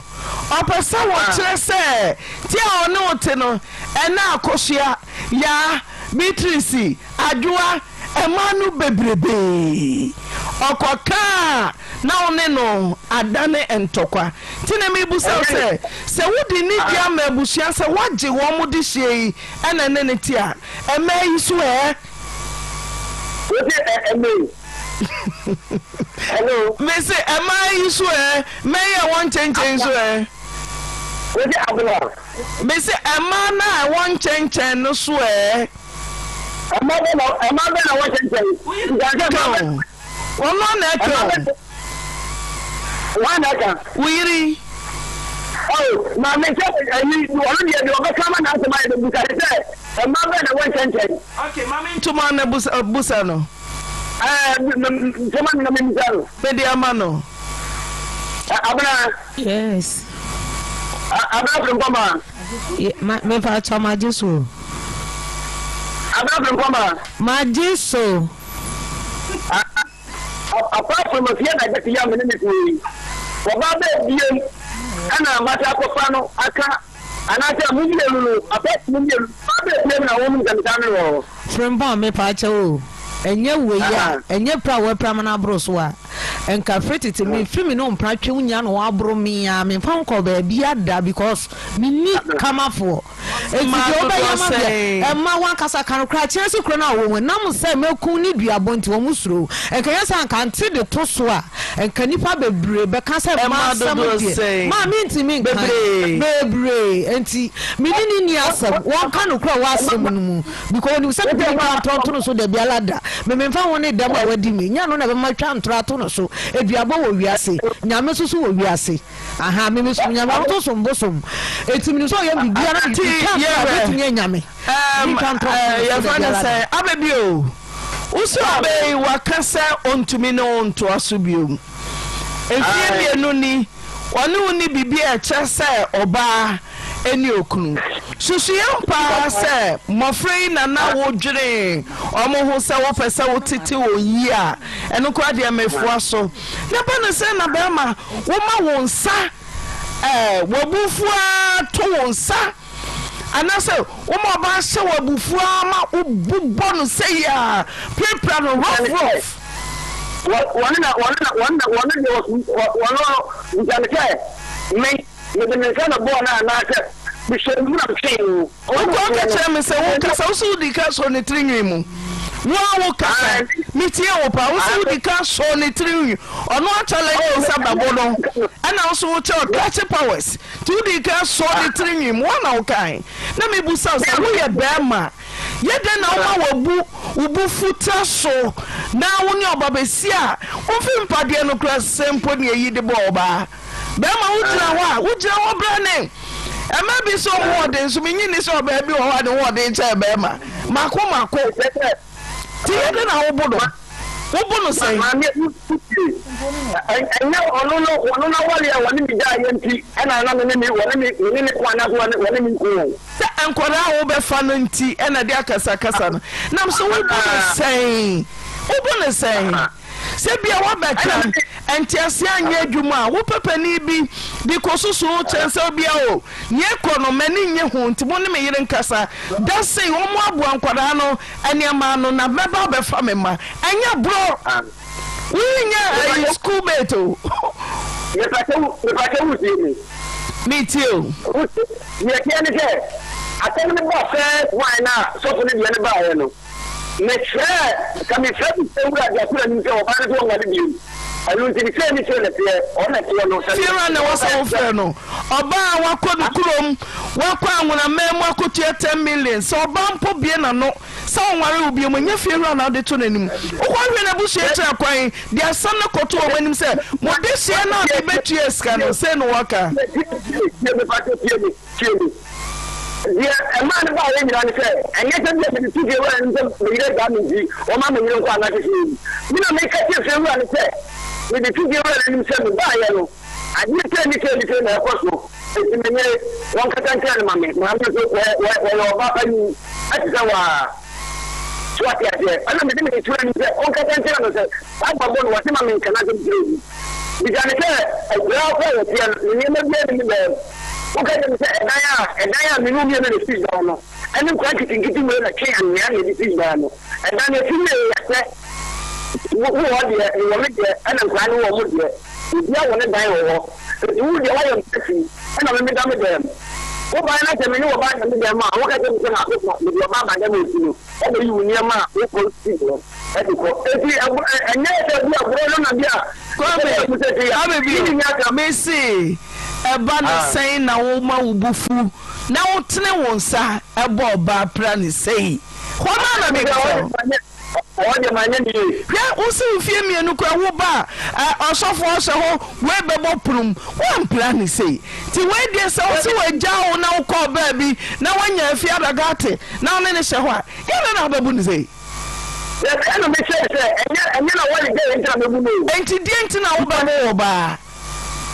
opesa wo kire se ti a one ote no ena akohia ya Beatrice adwoa emanu bebrebe okoka na one no adane entokwa ti na me bu se wodi ni dia ma abusia se waje wo mu di hye ena ne ti a ema yi so hello me say ema yi so me ye won chenchen so what is abula me say ema na won chenchen no so ema na won chenchen won no na ko wana ka wiri oh ma me say you won dey do ka kama na so my buka say ema na won chenchen okay mama ntuma na busa no someone na mimizaro pedi amano abana yes abana from Poma me fa chama Jesu abana from Poma ma Jesu apart from the na get ya mene ni oba be biem ana mata ko fano aka anata mumilelu apart mumilelu ba be biem na wo mu gamtano wo from Poma me pa chawo enye we ya enye pra we pra mana bro so a enka fretiti me fimi no mpra twe unya no abro me ya me fa nko ba bia da because me ni kama for enti oba ya ma bia emma wan kasa kan kra kire se kro na wo nam se meku ni duabonti wo musuro enka yesa nka nti de to so a enka nipa bebre be ka se ma asem ma me ntimi nka bebre enti me ni asem won ka no kura wa asem no mu because ni se be nka tonto no so da bia lada me mfa won ne dem a wadi me nya no na be ma twa ntora to no so eduabo wo wiase nyame susu wo wiase aha me so nyame to so mbosom enti me so ye bibia na ti ya nyame ya fana say abebio uso abe wakasa ontumi no onto asubio efie bienu ni onu ni bibia e chese oba eni okunu susu yampa se mofrei na na wodwere omo ho se wo pese wo tete wo yi a eno kwa de mefua so na ba no se na ba ma wo ma wo nsa wobufua to wo nsa anase wo ma ba se wobufua ma ububbo no se ya prepare no rough wana mjanike me nimesema bwana na bishemuna mshengu uko kacha me se wo kasa usu di ka so ne trinwi mu wo kasa mitie wo pa usu di ka so ne trinwi ono achala ni sababo no ana usu wo che kache powers ti di ka so ne trinwi mu na wo kai na me busa so wo ye bema yede na wo wabu ubu futa so na wo ni obabesi a wo fi mpade no kra sempo ne yi de bo oba bema wujira wo brane ema bi so mo de so menyi ni so ba bi wo wa de wo de che bema mako ti yede na wo bono sei anya ono na wale ya wani mi da yanti ana na ni kwana wani mi ko se enkwara wo be fa no nti ena de akasa no nam so wo bono sei se bia wa betram enti ase anya adwuma wo pepani bi di kosusu chense bia o nye kono mani nye hu nti mo ne me yire nkasa da sei wo mo abu ankwada no aniama no na beba be fa me ma anya bro winya school beto ye pate wuti me too ye kiani ke atem ne ba fe why na so ko ne ne ba ye no me tre kami fe bi ura ja kula ni ke o ba ne so ngadi bi alu ti se ni se le pe ona ti no se fira na wasa wo fe no oba wakodu kurom wakwa anwuna memu akotu 10 million so oba mpo bie na no so nware obi mo nya fira na de to nanim okwa na busu eche akwan de asam na koto o manim se mo de sie na de betu eska no se no waka me pate tiemi ya man ba we nyira ni se enye se de ti je wa nze me ire ga mi ji o ma me ire ko ana ti mi na me ka ti se wa ni se me de ti je wa ni se me ba ya no ani te ni na ko so ti me nye won ka tan tan ma me so we ba ba ni ati sa wa swati ade ana me de ti ni se on ka tan tan no se ba ba bo wa ti ma me kana de ji bi jani ke ra ko ti ni me be ni be okay dem say edaya minu mi na speech down no eni kwa kitingiti mo na kyan nya na di speech down no edaya na fime ya se wo de wo me de ana kwa no wo mo de ya wo ne dan wo wo de wa yo mpesi ana me da me dem wo ba na teme ni wo ba na me dem ma wo ka dem se na ko me de ba ba dem o ti no e de yu ni ma wo ko ti no e di ko e ti anya e bi agro no na bia ko me abebi ni nya ka me see eba no sei na wo ma wubufu na wo tene wo nsa eba oba pra ni sei hona na me ko oje manya ni ya usi fie mienu kwa wo ba osofo ose ho we bebo prum wo plan ni sei ti we de se wo si we jawo na wo ko ba bi na wanya afia adagate na wo ne ne hye ho a ya na babu ni sei ya kana me se enya na wo le de ntra babu no enti die nti na wo ba wo ba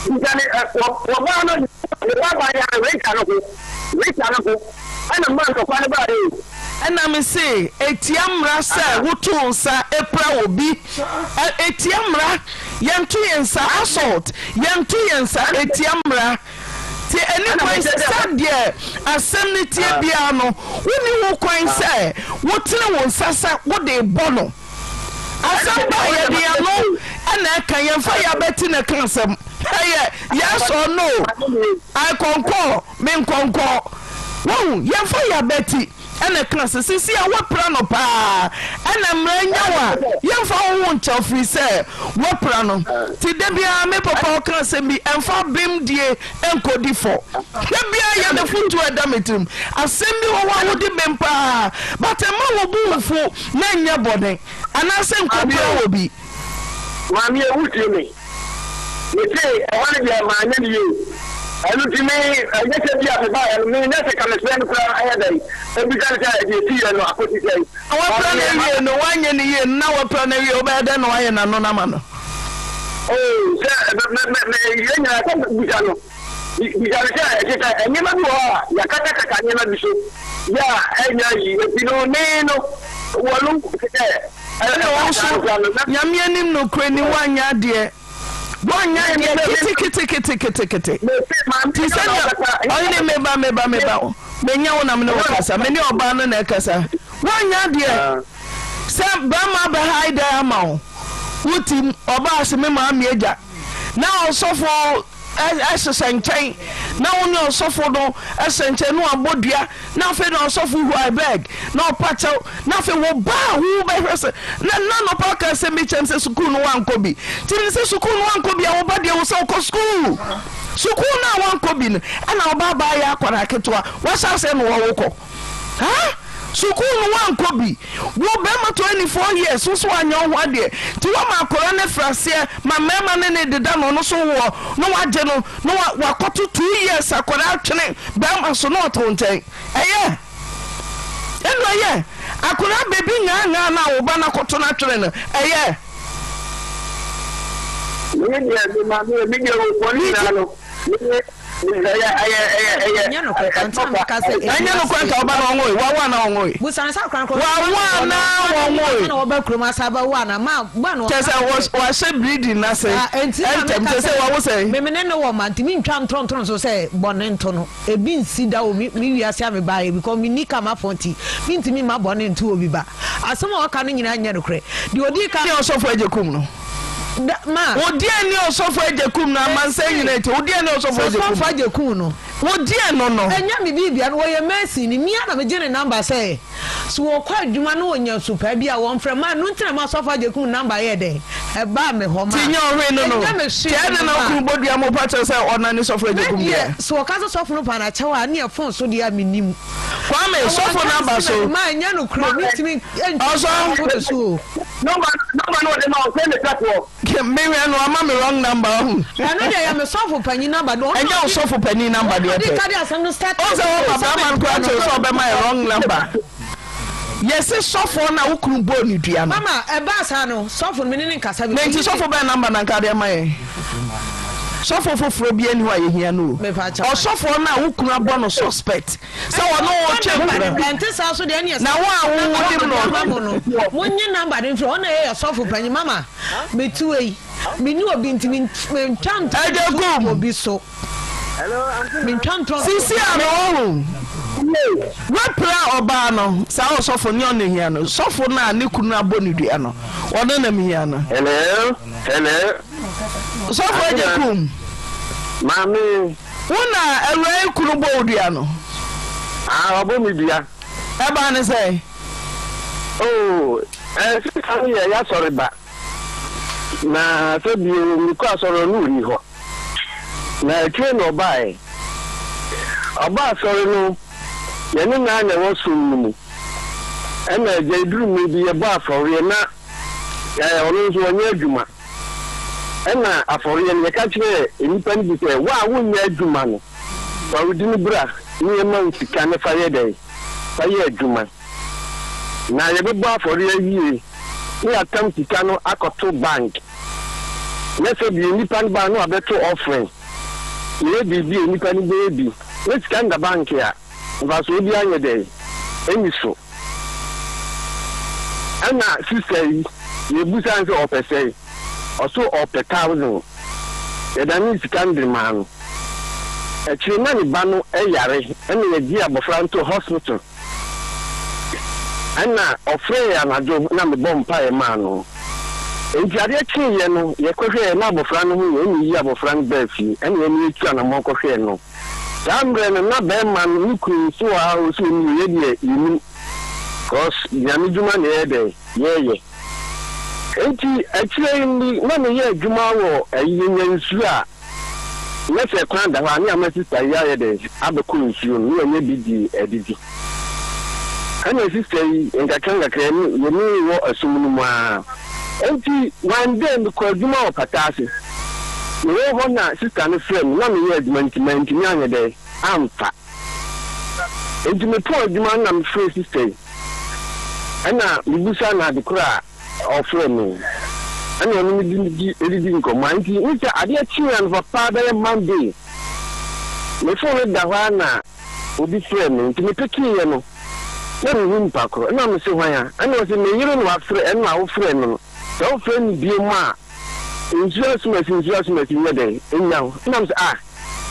njane wa ba no wa ba ya reka no ko ana man ko kwa ne ba re ana me se etiamra se wotu nsa epra obi etiamra yentu yensa assault yentu yensa etiamra ti eni kwan sadie asem tie bia no woni wo kwan se wotene won sasa wo de bono asem ba ye dia no ana kan yemfa ya beti na kansem yes or no I concur me concur wo yemfa ya beti ɛna class sisi a wapra no pa ɛna mranya wa yemfa wo ncha free say wapra no ti de bia me papa class bi emfa bim die enkodi fo de bia ya de funtu adametim asem bi wo wa wo di bem pa but ma wo bu fo na nya bode ana se nkodi wo bi mami e wuti me say I want to be a man and you. I look to me, I get to be a buyer, I mean, that's a kind of spend for a day. And because I see and I put it say. I want to no one in the year, now a plan you better than I am no man. Oh, sir, I think we can. I never know. Yakata never be so. Yeah, and you know, no, Yamianim no cranny 1 year, dear. 1 year, kitty. Only meba. Many on a no casa, many of Banana Casa. 1 year, dear. Sam Bama behind the amount. Wooty or Bass Mima Mieja. Now, so for as a sanctain. Now, no, so for no, as a no abodia. Nothing on so for who I beg. No patch out, nothing will bow who by person. None of Parker send me chances to cool one could till says to cool one could be our body was so school. Sukuna one could be, and our baba yakwa. What's our same woko? Huh? Sukunu one kobi wo bema 24 years so anyo hwade ti wa makora ne frase ma mema ne deda no so wo no waje no wakoto 2 years akora twene bema so no tonten eye eno akora bebi nya na wo ba na koto na twene no eye Ma odi ani osofo ajekum na mansa nyinete odi ani osofo ajekum no odi eno no enya me bibia no ye mercy ni mia na me gene number say so wo kwa adwuma no onya super bia wo mfrɛ ma no ntina ma osofo ajekum number ye den e ba me ho ma tinya ohwe no tiana na ku bodua mo pacho say ona ni osofo ajekum bia so wo ka osofo no pa na chewa na e phone so dia menim kwa me osofo number so ma enya no kro mitimi osofo so number no dey now send the platform me no ama me wrong number hu eno dey am sofo panyi number do enya sofo panyi number dey dey carry asem start o say o baba man ko ato so be my wrong number yes sofo na ukuru bo ni dua no mama e ba sa no sofo me ni nkasa bi nti sofo be number na nka dey my sofo foforo bi ani wa ye hia no o sofo na ukuru abo no suspect say wono o check enti sa so dey na wa wo no munyi number dey fro na e sofo panyi mama me tuwe me ni obi ntimi me twant obi so hello me twant sisi ano wapra oba no sa o sofo ni on hia no sofo na ne kunu abo ni dua no wono na me hia no hello sofo ajekum mami una ewe kunu bo dua no obo mi dua e ba ne say oh sisi ya sorry ba na sebi mi ko asoro no ri ho na train obai oba asoro no ye ni na anya wo sum mu na je duru mi bi ye ba afori na ono so onye adwuma na afori ye ka kire enipa ni bi se wa wonya adwuma no wa wudi ni bra ni ye ma usika na fa ye dai fa ye adwuma na ye be ba afori ye ni atam sika no akoto bank let's be nipa ni ba no abeto offering ye bibi nipa ni baby let's can the bank ya va so bi anye dey emi so ana sister ye busan so opese also op 1000 ye dan sika ndri man e chiri na ni ba no e yare ene ye di abofra nto hospital ana ofre ya na jo na me bompa e man no enti ade kiye no ye kohwe na abofra no hu ye ni yi abofra no ba fi ene ye ni tu na mo kohwe no dambre no na be man ni ku so a o so ni ye die yini cause nyame dwuma na ye enti actually na me ye dwuma wo ayinya nsu a na se kwan da ha na ma sister ya de abeko nsu no ye bidi edidi ana sister yi ngakanga krani ye ni wo asumunu ma enti one day because dwuma wo patase me wo na sister no friend na me ye adwuma nti anya de amfa enti me po adwuma na me free sister ana bibusa na de kura offer me ana no me di nkomo anti nti ade achian for father Monday me phone da hwa na obi frɛ me nti me pekiye no na me mpa kro na me se hwan ana o se me yiro no afrɛ ana wo frɛ no so wo frɛ ni bie ma insurance me de enyaw na me se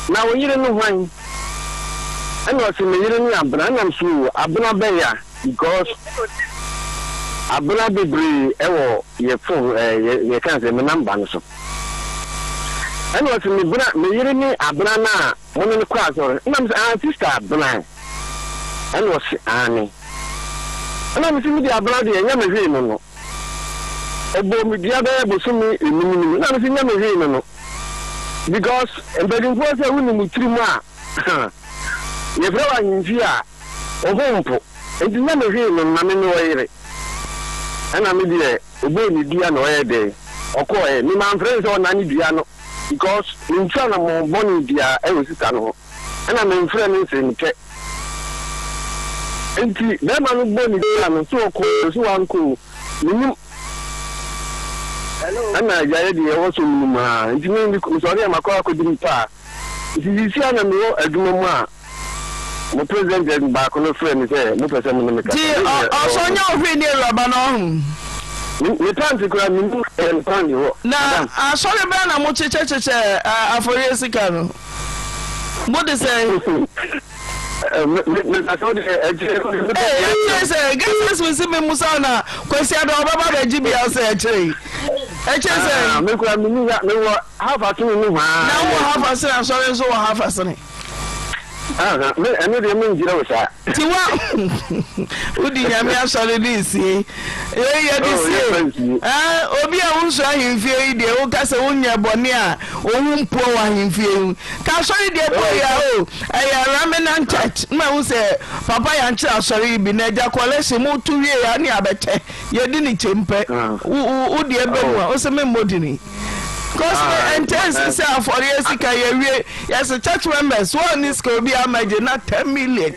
na wo yiro no hwan ana o se me yiro ni abna na me so abna be ya because abuna bebre ewo ye phone ye kan se me number no so and what me buna me yiri ni abuna na mo ni kwa so na me sister abuna and what ani and me see me di abuna de nya me hwe no obo mi dia be bosumi enimi na me see nya me hwe no because embedding for say woni mu tiri mu a ye fra wa nfi a ohompo enti nya me hwe no na me no yire ana me die ogbe ni dia no e de okoe ni man friends on na ni dia no because in chana mo boni dia e we sita no ana me friend ni se nke enti na ma no boni dia no so ko so wanko ni ana ya ye die wo so mu ma enti ni so ri amakwa ko di pa iti si ana me wo aduma mu a mo president ba ko no friend say mo pese mo me ka ti o so nya o hwe ni raba no ni tanti kura ni pandi wo na sorry bra na mo cheche afori sika no mo de say me asodi guess we see me musa na kwesi ado baba be gbia say say me kura mi ni me wo half atun ni ha na wo half asin sorry so wo half asin me eno de me njira wo sa ti wa udi nyame asore dis ye dis obi a wonso ahemfie yi de wo ka se wonya bone a ohun po wa ahemfie ka sori de po ya o aya ramenan church ma wo se papa ya nche asore bi na ja college mu tuwie ya ni abete ye di ni chempe udi ebe mu o se me modini cause intense say for years ka ye wie yes church members one is go be amaje na 10 million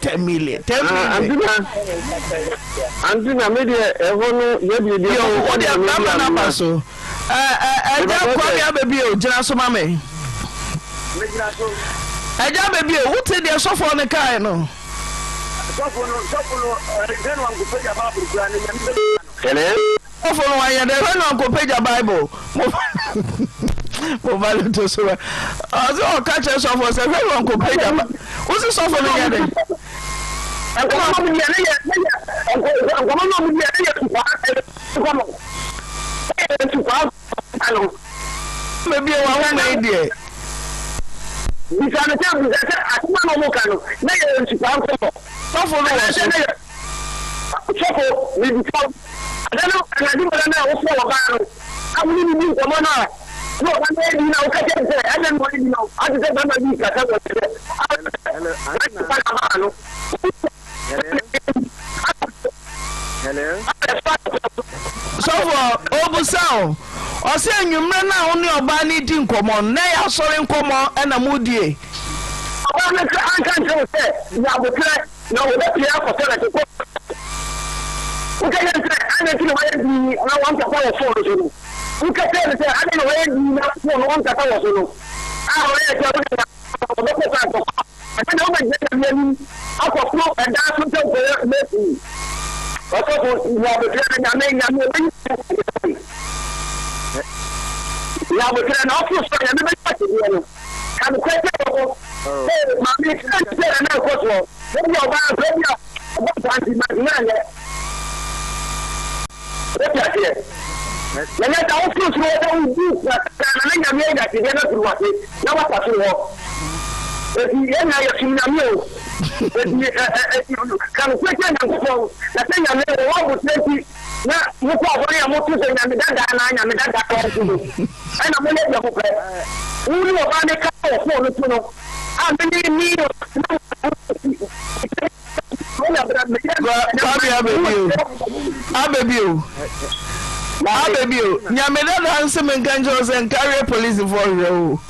andina media ehono ye bi de o de na baso eja kwa ya bebi o jira so mame eja bebi o wuti de so for ne kai no so den wan go peja bible kura ne hele so no wa ya de wan go peja bible mo vale to so azo ka che so for se fe wan go peja o si so for ne ya de maybe I want my idea. We can tell you that I don't know can no to go. So for no so we become I don't know can I do what I know for I will be come on no I may you know catch it I don't want you know I just don't know you can hello so for obusaw o se anwumre na oni oba ni di nkomo na ya sori nkomo na mudie o na kan se ya botre na o da pia ko tele ko o ka yantre ana ti wa di na wan ta ko so no o ka tele se ana wa di na ko no wan ta ko so no a o ya ta o da ko ta ko ana o ma je ni akọ ko da so te ko me ọ̀tọ̀ kò ìyàbò tí ẹ̀rẹ̀ nyàmé ìyàmé ẹ̀yìn ìyàbò tí ẹ̀rẹ̀ náà fún sọ ìyàmé bẹ́ẹ̀ pàtó bí ẹnu kàmù kẹ́kẹ́ ọkọ̀ màmí ìṣẹ́lẹ̀ tí ẹ̀rẹ̀ náà kọ́ sọ lórí ọba lórí ọba pàǹtí náà yẹ lórí àti ẹ̀ lẹ́yìn ẹ̀ta ó fún sọ ọwọ́ ìdí ìgbà nyàmé ẹ̀yà ti dẹ́ náà tìrù wá sí náà wà pàtó wọ èsì ẹ̀yà yẹ Kan kwete na ko na se nya me wo mo teki na mo ko abori ya mo tu se nya me dada na nya me dada ko tu ai na mo le ya ko pre uri o ba me ka ko no tu no a me ni Abebio nyame dada nse me nkanjo se nkare police for you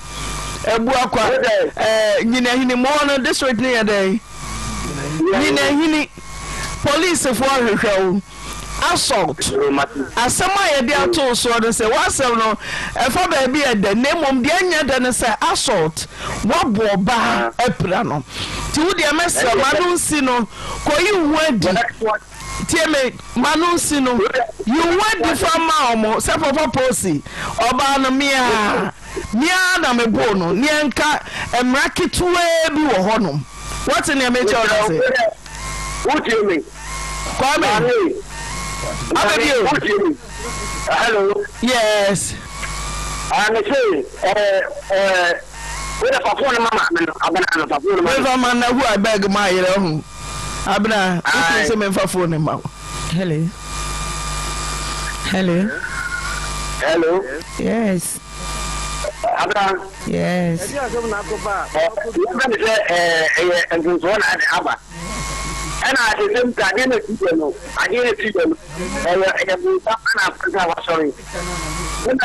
ebu akwa nyina hini mo no district ni yadai nyina hini police for hwehwe assault asema ye dia to so de se wasem no efa ba bi ede nemom de anya de ne se assault wabo ba epra no ti wo de mesra manu si no koyi wadi tieme manu si no you wadi from ma se papa posi oba no mia na me bo no ni enka emrakituwe bi wo honom what in your major say what do you mean come hello yes I'm saying with a phone mama abana na phone mama man na who I beg my yere hu abana you say me fa phone ma hello yes abana yes and I didn't I didn't see them. I didn't see them. Sorry. When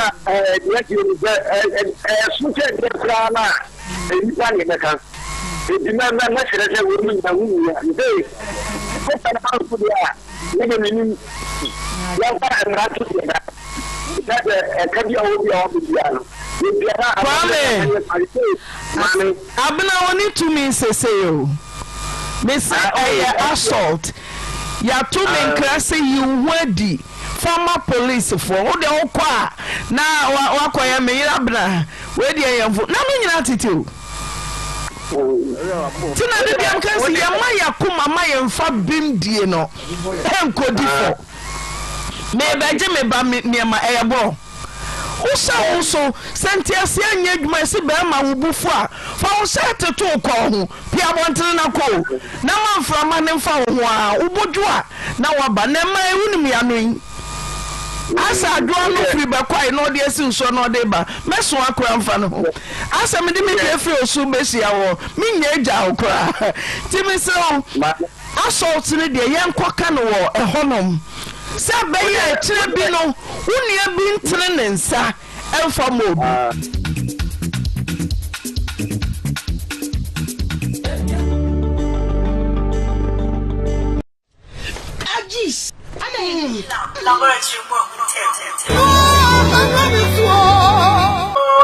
Miss assault. Ya to me class you wedi former police for o de okwa na wakoya me yirabra wedi yemfo na me nyina tete tina de biam class ya ma yakuma ma yemfa bimdie no enkodi fo me baje me ba me ma eyebo Uso sentiasi anya adwuma si be ma wubufu a fa wo sete to ko ho pia bontere na ko na manfra ma ne mfa wo a ubodu a na waba na ma ewunim ya no asa adwo no firi be kwai no de asi uso no de ba meso akora mfa no ho asa me de me de firi osu be sia wo me nya eja okora ti me se assault ne de yenkoka no wo ehonom se beye kire bi no unia bi ntere ne nsa emfa mobi Agis laboratory work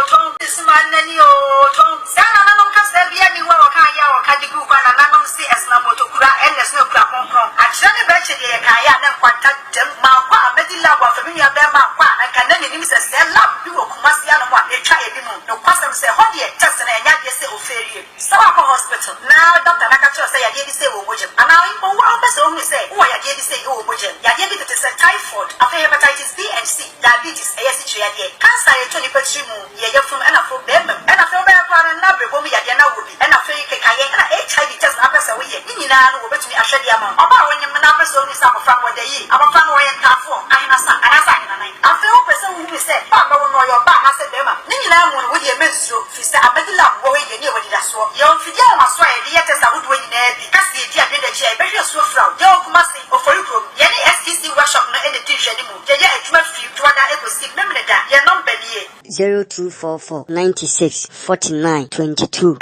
Tom this man nani Tom sana na non kasa bia ni wa ka ya wa ka digu kwa na non si esna motokura ns no kura konkon akire be che de ka ya na kwata dem ma kwa amedila wa fa mi ya be ma kwa anka na ni se se lab bi wo kuma si ya no kwa e twa ye bi mu no kwasem se ho de test na nya de se oferie sawa ko hospital na doctor na ka cho se ya de se wo mojem ana wo wa be se o mi se wo ya de se wo mojem ya de bi te se typhoid afa hepatitis B and C diabetes e yesi twa de cancer ye to ni petri mu ye ye fun ana fo be mem ana fo be kwa na be bo mi ya de na wo bi ana fe ke ka ye ana HIV test apesa wo ye ni nyina no wo betumi ahwede ama oba wo nyem na apesa wo ni sa afa wo de yi afa no ye tafo ahina sa ana sa ahina nai afa wo pesa wo mi se ba ba wo no yo ba na se be ma ni nyina mu no wo ye menstro fi se abedila wo ye ni wo di da so ye on fidi ama so ye ye test wo do ni na bi kasi di ade da chi e be hwe so fra ye o kuma se o fori pro ye ni STC workshop na e de ti hwe ni mu ye ye adwuma fi tuada e ko si memne da ye number ni 0244 96 49 22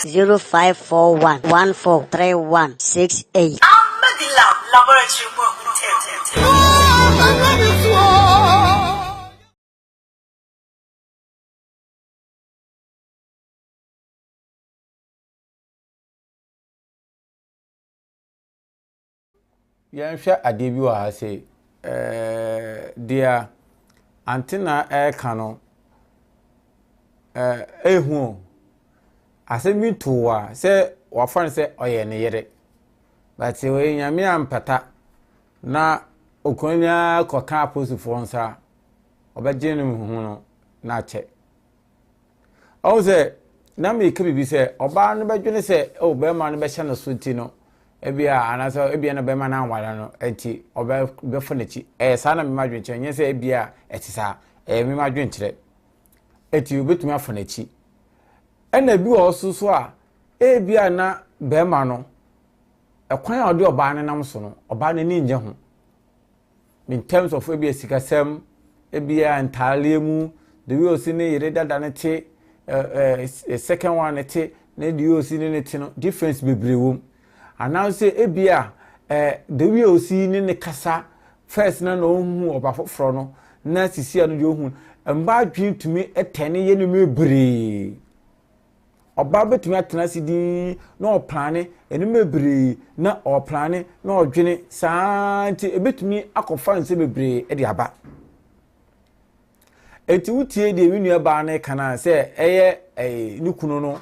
0541 1431 68 Amadila laboratory work Yɛnhwɛ adeɛ bi wɔ ha sɛ dia Auntie Naa ka no ehu asɛm bi to a sɛ wafa no sɛ ɔyɛ ne yere but we nyame ampata na okonya kɔka aposifoɔ nsa ɔbɛgye no hu no na kyɛ ɔwo sɛ na me ka bibi se oba no bedwene se o be ma no be hye no so ti no ebia anasa ebia na be ma na anwara no enti oba be fo na chi sa na me ma dwen nye se ebia etisa me ma dwen kire eti obetumi afo na chi ena bi wo so a ebia na be ma no ekwan a ode oba ne nam so no oba ne ni nje ho in terms of ebia sikasem ebia ntale mu the way osi ne yere dada ne te second one ne te ne the way osi ne te no difference bebre wo announce ebia the way osi ne kasa first na no hu oba foforo no na sisi anu de ohun mba dwen tumi etene ye no mebre oba betumi atena sidi na o plane enu mebre na o plane na o dwene saanti ebetumi akofa nse bebre e de aba eti wutie de winua ba na kana se eye nikunu no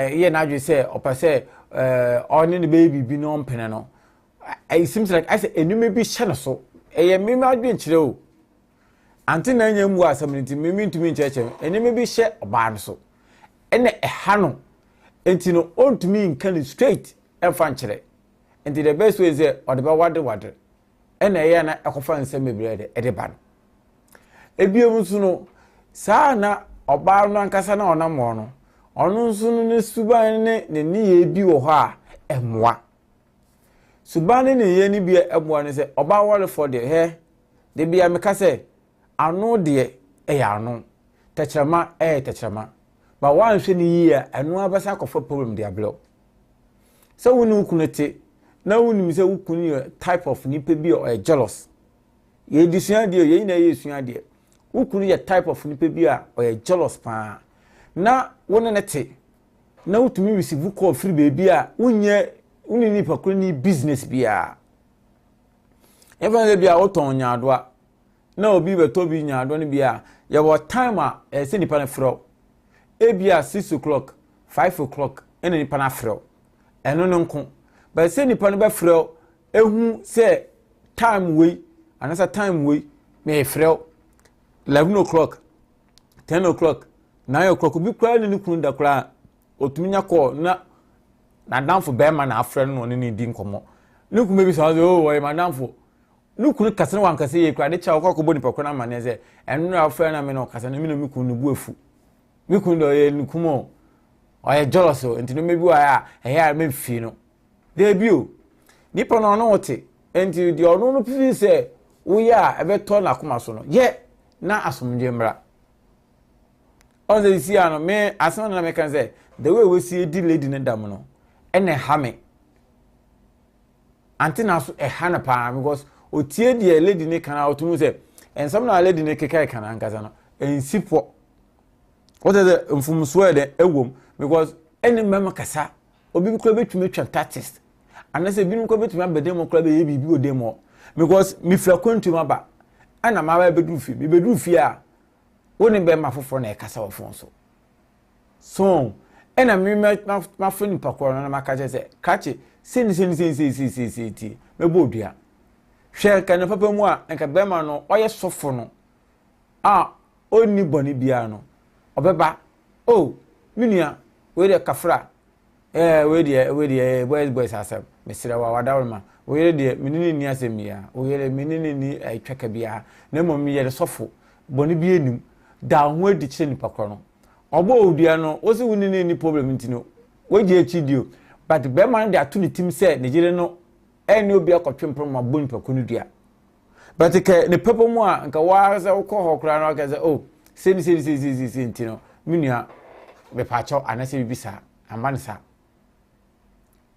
ye na adwe se opase oni ne baby bi no mpene no it seems like I say enu bi hye no so eye me ma adwe nkire o Auntie Naa nyam wa asamniti me ntumi ncheche enu bi hye oba no so ene eha no enti no ontumi nka ni straight emfa nkire enti the best way is ode ba wade ene eye na ekofa nsem mebrede ede ba no ebiem nso no saa na oba no ankasa na ona mo no ono nso no ne suban ne ni ye bi wo ho a emwa suban ne ye ni bi emwa ne se oba wole for the he de bia me ka se ano de ya ano techama techama ba wan hwe ni yi a eno abasa kofa problem de ablo so wonu kunete na wonu mi se wukuni type of nipa bi o jealous ye disua de ye na ye sua de wukuni type of nipa bi a o jealous pa na wonu nete na wutumi receive call free baby a wunye wuni nipa kro ni business bia even bia oton nyaado a na obi beto bi nyaado ne bia ye wo time a se nipa na fro ebia 6 o'clock 5 o'clock ene nipa na fro eno no nko ba se nipa no be fro ehu se time we anasa time we me fro 11 o'clock 10 o'clock 9 o'clock bi kwa ni kunu da kra otuminya call na danfo be ma na afre no ne di nkomo ni kuma bi so oh why madamfo ni kunu kase na wankase ye kra de cha okoko boni pako na mane ze enu afre na me no kase na mi no mi kunu bu afu mi kunu do ye nkumo o ye jealous o enti no mebi wa ya eya me fi no de bio nipa no no wote enti di ono no pifi se wo ya ebe to na kuma so no ye na asomje mra on the see ano me asem na me kan say the way we see di lady ne dam no ene ha me Auntie Naa so ha na pa because otie di lady ne kan otumu say ensam na lady ne kekai kan ankaza no ensipo what is the mfumso de ewom because ene mema kasa obi ko betumi twa artist anase bi ko betumi abede mo kra be ye bibi odemo because mi fra kwantu maba ana ma ba bedu fi mi bedu fi a woni be ma foforo na e kasa wo fon so ena mi ma foni pakoro na ma ka se kache seni ti me bodua hwe ka na papa mu a nka be ma no oye sofo no a oni boni bia no obeba oh minia we de kafra we de boys asem mesira wa wadawma we de minini ni asemia we de minini ni atwaka bia na mom ye de sofo boni bia enim da ho adi kire ni pakoro no obo odua no wo se wuni ni problem ntino we je chidio but be man de atu ni tim se Nigeria no eni obi akotwempro ma boni pakonu dua but ke ne pepo mu a nka wa se wo ko hokra no ka se oh seni ntino minia be pacho anase bibisa amansa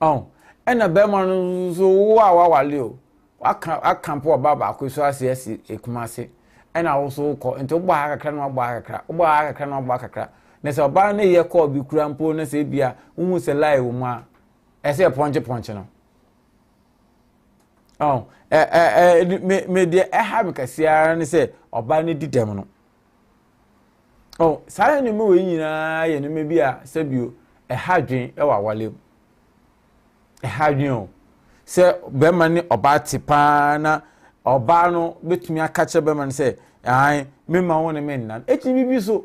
oh ena be man so wa wale o akampo baba akoso ase ekumase ena wo so ko ento gba akakra no gba akakra na se oba na ye ko bi kurampo na se bia uhu se live mu a ese ponche no oh me de ha be kasia na se oba na didem no oh saa ni mu we nyina ye no me bia sabio hadwen e wa wale hadwen o se be ma ni oba tipa na oba no betumi akache be ma ni se ai me ma won me nnan echi bibi so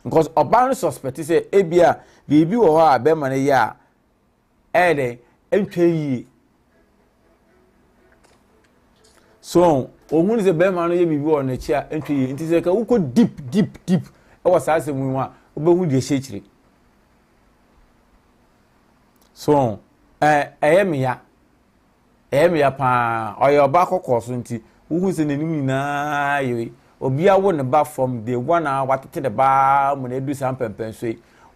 because oban suspect say ebia bibi wo ho a be man ya ede entwe yi so ohun se be man no ye bibi wo na chi a entwe yi nti se ka uko deep e was ase mu a obehu de hye so eyemi ya pa oyo ba kokoso nti uhu se nenim na yi obi awo ne ba from the one hour watete the ba mo na edu sam pempen so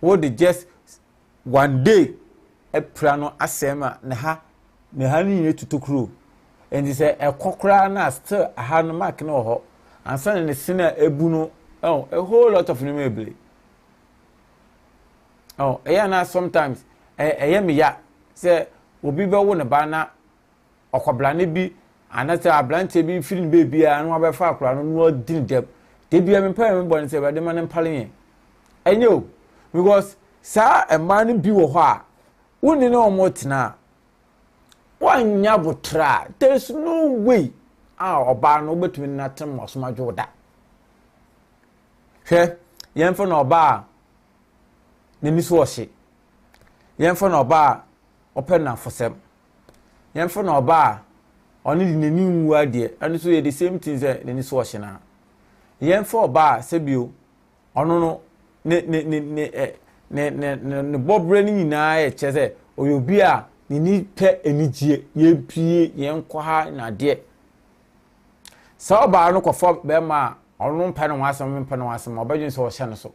wo the just one day epra no asema ne ha ni tutokuro and say ekokra na still ha no mark na ho ansa ne sina ebu no a whole lot of nimebele na sometimes eyemi ya say obi be wo ne ba na okobla ne bi anase ablante bi feeling baby anu abefa akura no din dem de bia me pa me born say be de man empale enyo because sa a man bi wo ho a woni na omotina wanya botra there's no way oba no betumi na tem osomajo da hwe yemfo na oba ne niso ohye yemfo na oba open na fosem yemfo na oba oni di nani nwu ade and so the same thing say the niso ohye na yemfo oba sebio ono no ne bobre ni nyina ye cheze oyobi a ni pe enijie ye pie ye nkwa na de so ba no kofo be ma ono mpa no wasem obadwen so ohye no so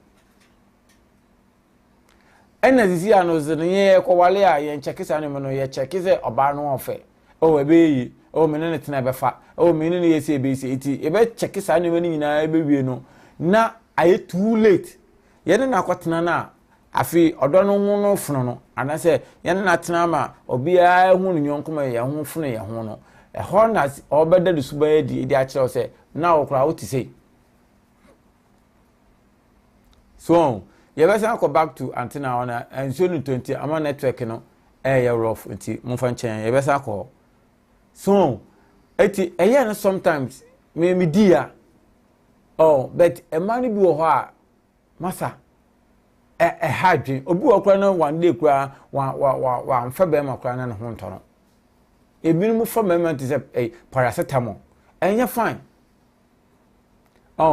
ena zizi ano zene ko wale a ye nchekisa ne no ye chekise oba no ofe o ebeyi o menene tena befa o menene yesi ebesi iti ebe chekisa ne mani nyina ebewie no na aye too late ye ne na kwatena na afi odo no hu no funu no anase ye ne na tena ma obi a hu no nyonkoma ye hu funu ye hu no ho na obeda de suba di a kire se na okra wo ti sei so you better go back to Auntie Naa on and soon 20 ama network no rough nti mfa nchen you better go so eti na sometimes me dia but a man bi wo ho a masa hadwin obi wo kra na one day kra wa mfa be ma kra na ne ho ntono ebi mu fa me man say paracetamol enya fine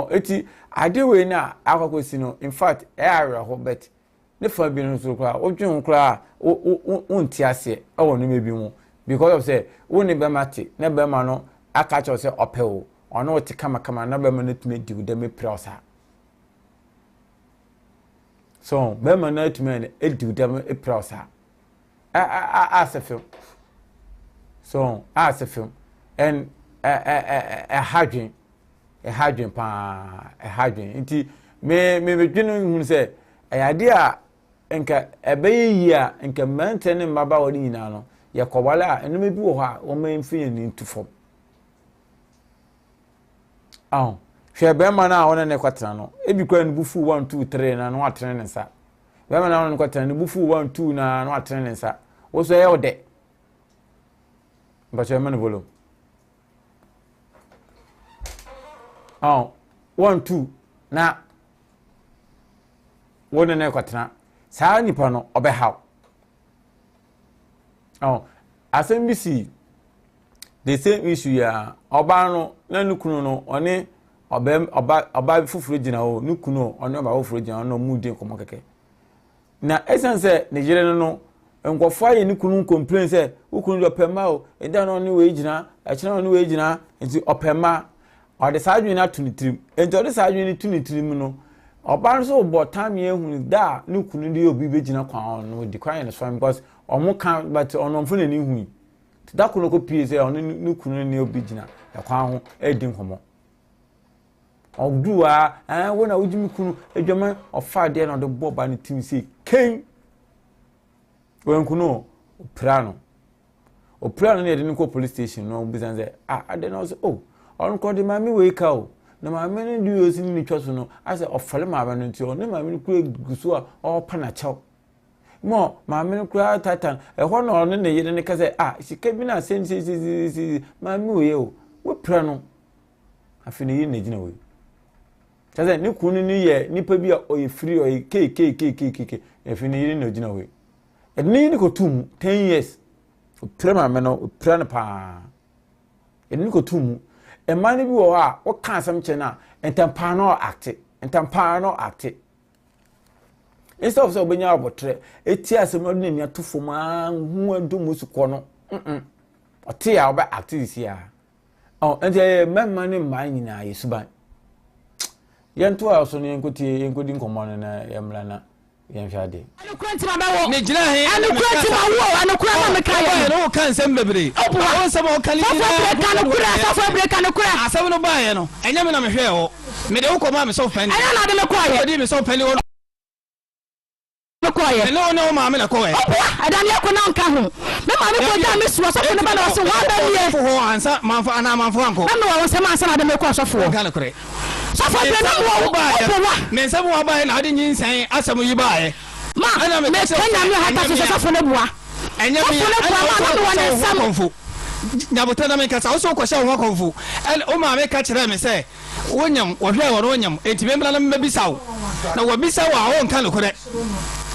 eti ade we na akwakosi no in fact area ho bet ne fa bi no so kra odwun kra unti ase wo no mebi mu because of say woni be mate ne be ma no aka cho say opewo ono ti kama na be ma na tumi di de me prosa so be ma na tumi na edi de me prosa as a film so as a film and a hadwin pa nti me dwenu hu se ayade a enka ebeyi a enka mantene mbaba woni nyina no ye kowala enu mebi wo ha wo ma mfin ni ntufo hwe be ma na wona ne kwatena no ebi kwa nubufu 1 2 3 na no atene ne sa be ma na wona ne kwatena nubufu 1 2 na no atene ne sa wo so ye ode ba che ma ne volume 1 2 na wona ne kwatena saa nipa no obehaw asembisi the same issue ya oba no na nukunu no one oba fufuru gina o nukunu one oba fufuru gina no mudi komo keke na essence Nigeria no nkofo aye nukunu complain say ukunu do pema o eda no ne we gina akina no we gina nti opema o de saadwe na tunitrim enti o de saadwe ni tunitrim no oba so bo time ye hu da nukunu de obi be gina kwa no di kwa ne so because omo kan but ono mfo na ni hu da kuno ko pie say ono nukunu ne obi gina e kwa ho edi nkomo ogduwa wona wujimi kunu edwama ofa de na de boba ne tim say ken wenkuno oprano ne de nko police station no bizanze ade no say on ko de mami we ka o na mami ne du yosi ni twaso no ase ofale ma ba no nti o ne mami ne kura gusu a o pa na chaw mo mami ne kura tatan ho no no ne yede ne ka say sika bi na sensi mami we o we prano afini yi ne gina we Tell ni kunu ni ye nipa bi a oye free oye ke efi ni yiri na ogina we ni ni ko tum 10 years prema me no prana pa ni ko tum e man bi wo a wo kan asem che na entampa no acte instead of so benya abotre eti asem no na nia tofo ma hu adu musuko no ote a oba activity a ente memma ni man nyina yesuban yento a so ne yenkodi nkomo na yemla na yemhwade anukurati ma bawo ne gina he anukurati ma wo anukura ma mekaye no kan sem bebre o sem o kan anukura asem no baaye no enya me na mehwe ho me de ukoma me so fan enya na de me kwaye de me so fan wo kwaye no ma me na kwaye adani akona nka ho me ma me ko da me suwa so ne ba na so wa ba nie ho ansa manfo anko na wo se ma ansa na de me kwa so fo kan kore Safa be na wo ba me nsem wo ba na ade nyinsan asem yi ba ma ana me kanya me hata so safa ne bua enya me ana wo ne sam nyabotan na me kasa wo so ko sha wo konfu o ma me ka kire me se wonyam wo hwe wo wonyam enti me mbla na me bisawo na wo bisawo a won kan kore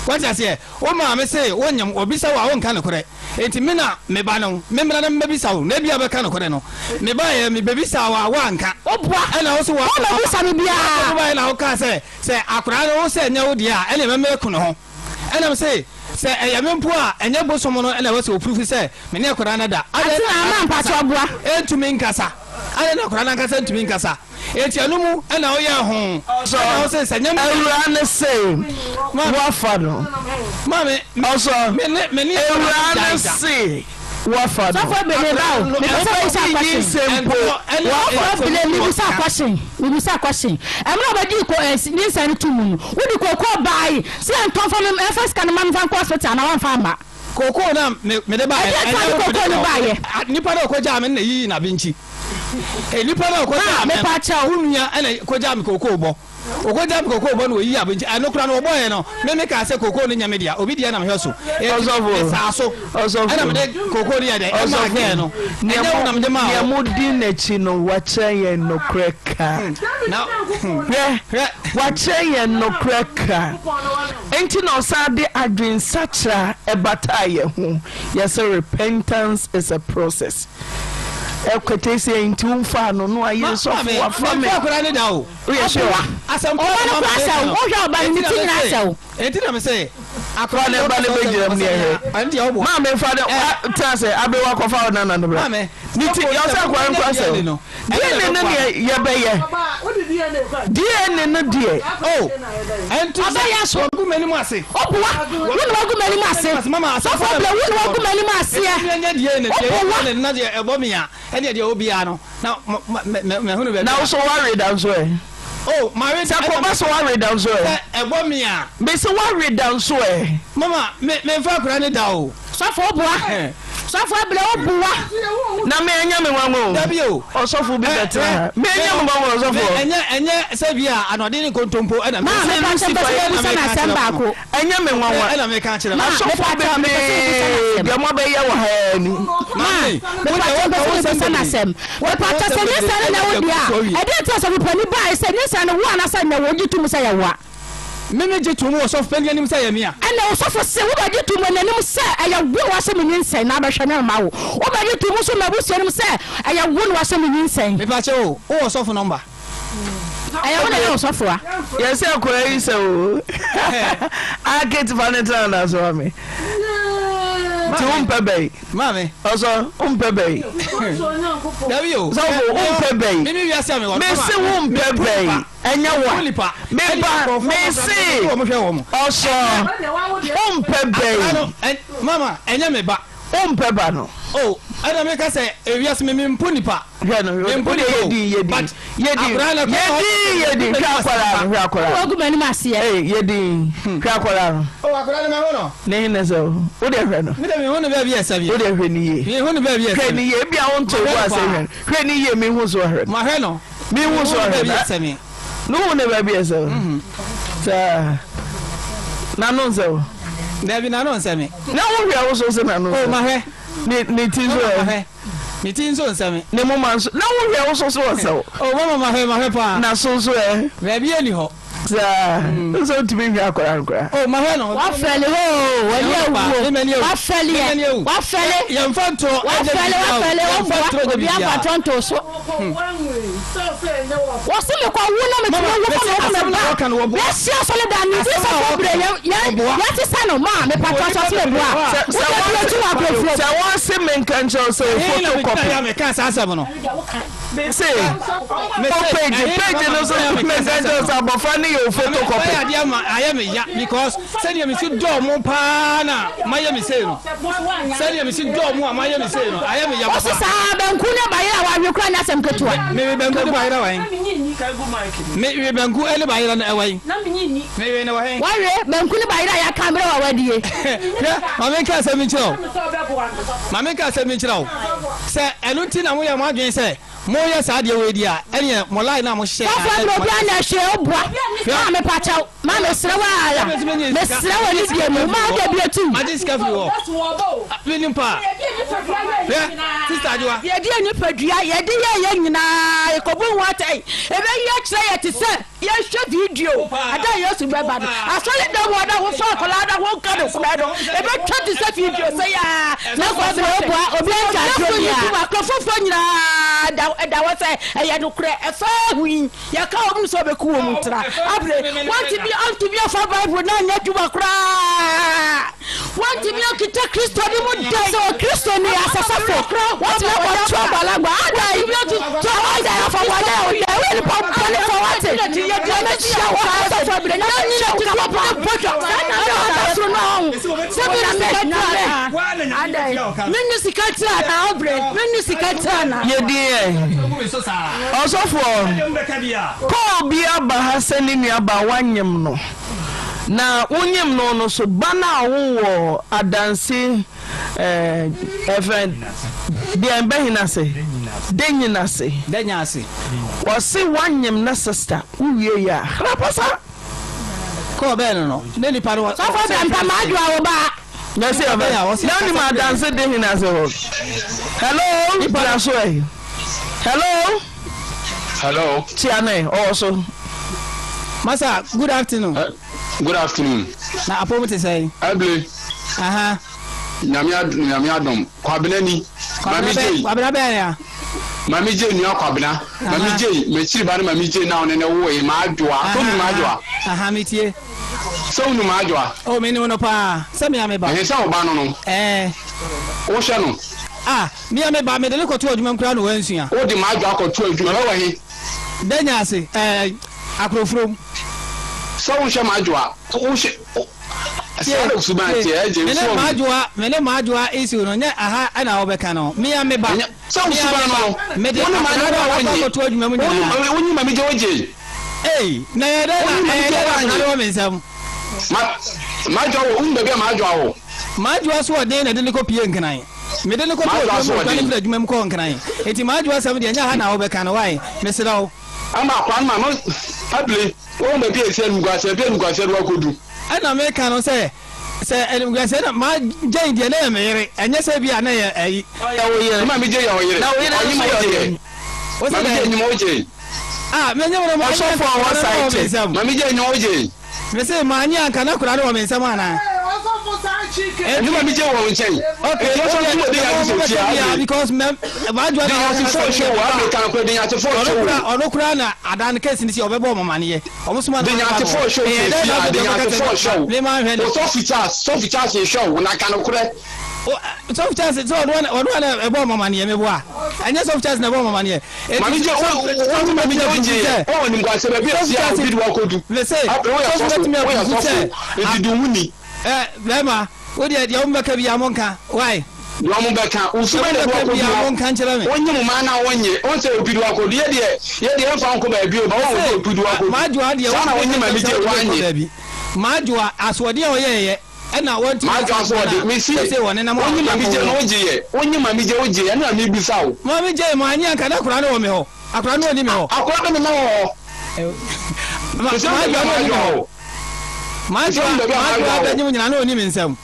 kwanja se o ma me se wonyam wo bisawo a won kan kore enti me na me ba no me mbla na me bisawo na bia be kan kore no me ba ye me bisawo a wanka obua ana wo so wa o me bisa me bia o ba na o ka se akura no wo se nya wo dia ene me me ku no ho ena me se eyamempo a enye bosom no ena wo se opurufu se me ne akura na da ade na ma mpacho obua entumi nkasa ade na akura na nkasa entumi nkasa eti anumu ena wo ye ho so wo se senya ewura ne se wa fa no mame also me ne ewura ne se wa fa no so be ne bawo me so isa question wa fa bele mi bisa question emra ba di ko ni nsan tumu no wo di ko bai se anton fa me first kan man fan ko hospital na wan fa ma koko na me de bai nipa na ko ja me na yi na binchi nipa na ko ja me pa cha unuya ana ko ja me koko bo ogo jam koko bo no yi abinchi anokura no obo ye no me ka se koko no nyame dia obi dia na me hweso so ana me de koko dia de e ma ke no nya na me de ma ya mudi na chi no wa chen no kreka na wa chen no kreka enti no sa de adwin sachra e bataye hu yes repentance is a process ekwetesi enti umfa no aye so for from me akura ne da o we sure asam ko na kwasa o hwa oba ni tin na asaw enti na me say akura ne ba le bejira me here anti obo ma me fa de tase abewa ko fa na no bra ni ti yo sa kwa nkwasa DNA ne ye be ye DNA no die oh enti abaya so gu mani mu ase obuwa wonu wagu mani mu ase mama so for ble wonu wagu mani mu ase nya die na die ebomia ene de obi ano na me hunu be na so worry down so oh my way ko ba so worry down so ebomia be so worry down so mama me fa kura ne da o so for obuwa so for ble obuwa na me enya me wanwo dabi o osofo bi betra me enya me wanwo osofo enye se bia anode ni kontompo na me se na samba ko enya me wanwo na me ka kire na osofo be me de mo be ye wo ha ni me pa na sem we pa ta se ni sare na wo dia e de ta so pani ba se ni sare wo ana sa na wo gitu mu sa ya wa meme gitu mu so fan yanim sa ya mia ana wo so fo se wo ba gitu mu nanim sa aya wo wa se menyin sen na ba hwa na ma wo wo ba gitu mu so ma bu se nim sa aya wo wa se menyin sen me pa che o wo so fo number aya wo na yo so fo a yes akura yi se o a get vanity na so me ti umpebe mame also umpebe dabi o so umpebe me wi ase me wo me se umpebe enya wa me se also umpebe mama enya me ba umpeba no oh ana me ka se ewiase me mponipa no yedi hwa ogu mani masie yedi hwa oh akwara me ho no ne ne so wo de hwe no me de me ho no ba bi esa bi wo de hwe ni ye me ho no ba bi esa hwe ni ye bia won to wa se hwe ni ye me hu so hwe ma hwe no me hu so hwe no ne ba bi esa sa na no so Dabi na no nseme. Na wo hwe wo so se na no. Oh ma hwe. Ni ti so. meeting so nsame ne mo man so na wo hwe wo so so so oh mama ma hwe pa na so so baby ani ho so to be akora oh ma hwe no wa fele ho wa fele yam fanto wa fele obi apatonto so wa se me kwa wo na me ko wo ba yes so le dan ni so ko bre ya ti sa no ma me patonto so le bua se wa se me kancho so photocopy ya me kan sa no say page no so me kancho so abofani yo photocopy I am ya because send you me see do mo pa na Miami say no send you me see do mo Miami say no I am ya o sa banku na bayira wa hwe kra na sem ketua me banku bayira wa me banku ele bayira na wa na me na wa he wa we banku na bayira ya camera wa wadie mama ka sem nchirawo say enunti na mo ya mo adwen say mo ya sa de we dia ene mo line na mo hye fa no bia na hye obua ma me pacha ma me srewa ala me srewa ni dia mo ma de bia tu ma dis cafe wo winim pa sister adwa ye dia ni padua ye de ye nyina e kobu watai e be ye kire ye te se ye hwe video ada ye su beba do asole da wo da wo fa kola da wo ka do kola do e be twa te se video se ya na ko se obua obi anta do ya ma ko fofo nyina da wo se e ye no kure e fa hui ye ka o mu so be ku o mu tra abre want to be for Bible na nya juba kura want to be okita Kristo ni mu de so Kristo ni asasafo want to be kwa balagba ada ibi to ada ya for wada o ye we pop pale for what ye dey na chia wa so bre na ni na ti pop bojo na ada so no se bi na ada mini sikata na obre mini sikata na ye die osofo ko bi aba hasani ni aba wanyem no na wonyem no so bana wo adanse event dia mbehina se denyina se wose wanyem na sister uwie ya rapasa ko be no ne ni paro so for dem pa madwa wo ba na se obe na ni ma dance denyina se ho hello ibraso hello Tiane also Masa, good afternoon. Good afternoon. Na apomo say. Able. Aha. Nyame adom. Kwabena ni. Mami J. Kwabena be ya. Mami J ni akwabena. Mami J, me chiri ba na Mami J na one ne wo e ma adwoa. So ni ma adwoa. Aha, metie. So ni ma adwoa. Oh, me ni no pa. Se me ame ba. E se oba no no. Wo hwe no. Ah, me ame ba me de ko to adwuma nkura no wansua. Wo di ma adwoa ko to adwuma ba wa he. Denya ase. Akrofrom. So wo hwe ma adwoa. Wo hwe Asa usubanti eje so. Mene majwa isi no nya aha ana obeka no. Me ame ba. So usuban no. Me de majwa ko to adwuma mu nyina. Woni ma me je oje. Eh, na ye de na wo mensam. Majwa wo umbe be majwa wo. Majwa so de na de ne ko pie nkan. Me de ne ko to adwuma mu ko nkan. Eti majwa sam de nya ha na obeka no wai. Me sirawo. Ama kwan ma no able. Wo me pie ese ngwase be ngwase ro akodu. Ana me kan no say ngwase na ma jai de na me yere. Enye se bia na ye ayi. Ya wo yere. Ma me je ya wo yere. Na wo yere ma je. O se de nyimo oje. Ah, me nyemo mo so for our side. Ma me je nyimo oje. Me say ma anya aka na kura no me nsam ana. Enu ma me je wo nchen. Okay, so tu de ya so tia. Because me ma jwa na so show wa me kan ko de ya for show. Ono kura na adan case ni si obebo mama ne ye. Omo suma de ya for show. De ya for show. Le ma hwe so features show na kan kura. Soft chance so one ebo mama ne ye me bo a. Anya soft chance na ebo mama ne ye. Ma me je o ma me je oje. O ni ngwa se be bi si a obi do kodu. Le say. So let me up say. E du huni. Lema, wo de dia mo beka bia monka. Why? Do mo beka, usuba de do bia monka nchira me. Onye mo ma na wonye, on se obi do akodu ye de enfa nko ba bi o ba wo obi do akodu. Majua de wo na wonye ma mi je wanye. Majua asode o ye na want Majua asode mi si say won na mo. Onye ma mi je no oje ye. Onye ma mi je oje ye na mi bisa o. Ma mi je ma anya kada kura no wo me ho. Akura no ni me ho. Akura no me ho. Majua da nyimu nyina no ni me nsam.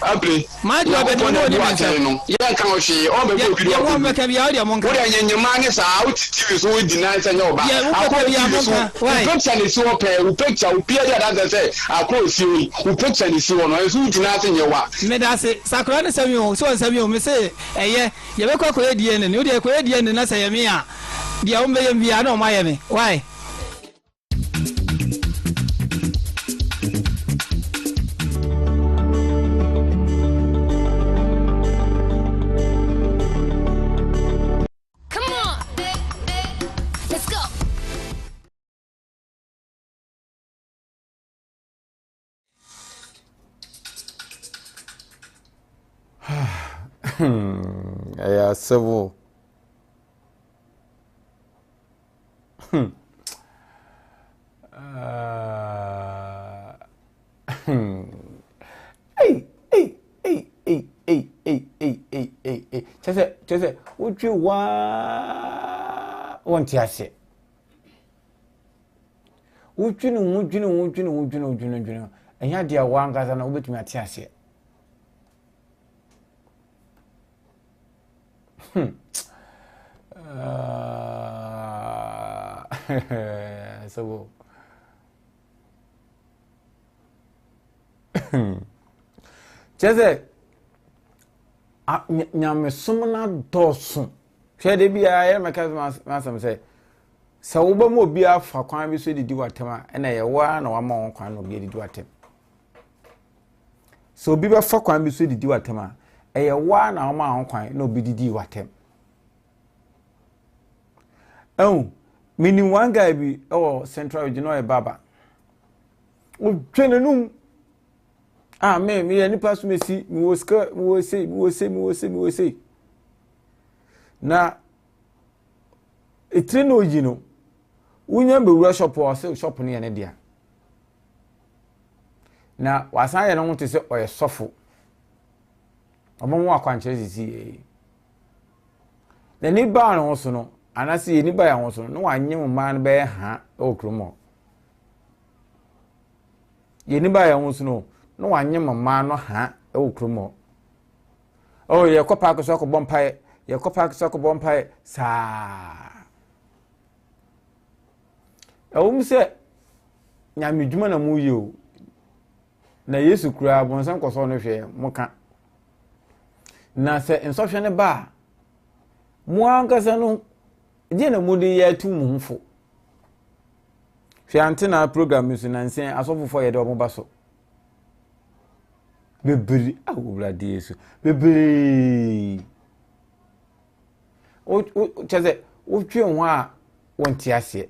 Abre. Maji wa bedi mo ni mense no. Ye kan o hwe o be ko bi o mo ka bia o de monka. Wo de nyanyema ne sa out TV so di na se nyoba. Ye wo ka bia monka. Why? Picture ni si wo pe, wo picture wo pia dia da say akọ si wi. Wo picture ni si wo no so di na se nyewa. Me da se sakura ne sami o so sami o me say eye ye be ko ko die ne. O de ko die ne na say ye me a. Dia o me ye bia na o ma ye me. Why? Yeah, civil. Hey. Just would you want to say? Would you know, and you dear one guys and over to my tiasia. So just nyame somna dosun hwe de bia ya meka masam say se wo ba mo bia fa kwan bi so didi watema na ye wa na wa ma won kwan no bia didi watem so bi ba fa kwan bi so didi watema ye wa na wa ma won kwan no bi didi watem mini one guy bi Central Regional Baba o twenenum me ni pass me si me wo say na etre no yino unya be wura shop o say shop ne ne dia na wasan ye no te se oye sofo omo akwanche sisi na ni ba no so no anase ye ni ba ya ho so no wanyem ma no be ha o kromo ye ni ba ya ho so no wanyem ma no ha o kromo ye kopa ko so ko bompa ye kopa ko so ko bompa sa se nyame djuma na mu ye na Yesu kura bonsan ko so no hwe muka na se ensofhwe ne ba mu ankasa no je na mudi ya tu mu hufo hwe Auntie Naa program su na nsen asofofo ye de omo baso bebiri awurade Yesu bebiri o chaze o twe ho a wonti ase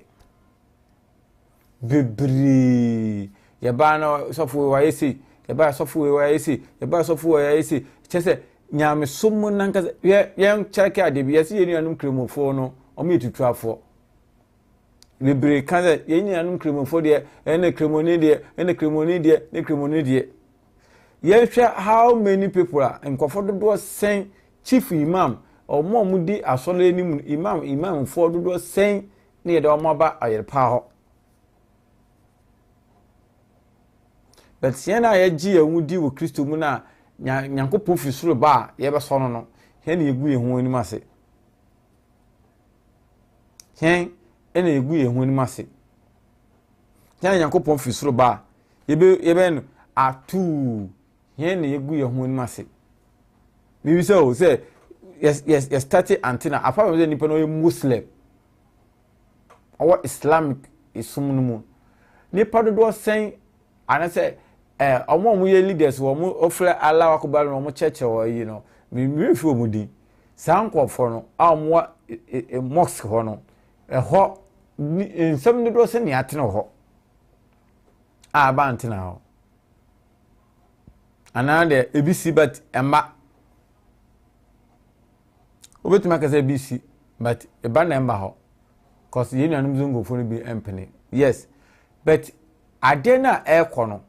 bebiri ye ba na sofo wa yesi ye ba sofo wa yesi ye ba sofo wa yesi chaze nyame somu nanka ye cheke ade bi yesi ye nuanum kremofo no omo etutuafo bebiri kanze ye nuanum kremofo de ene kremoni de ye hwe how many people are nkofo dodo sen chief imam omo mudi asole ni imam fo dodo sen ne ye de omo ba Oyerepa ho but siena ye gi ewudi wo Kristo mu na nyankopon fi suro ba ye be so no he na egu ye ho ani mase hen ena egu ye ho ani mase he nyankopon fi suro ba ye be no atu he na egu ye ho ani mase mi say o say yes started Auntie Naa apart from the nipa no Muslim or Islamic isumnu mu nipa do sen ana say omo ye leaders wo mo ofre Allah akbar no mo cheche wo yi no mi fi omudi sankofo no amwo mosque ho no ho nsem do se ne atene ho ba Auntie Naa ho ana de ebisi but emba obetuma ka say ebisi but eba na emba ho cause ye nuanum zongo fo no bi empene yes but adena ekono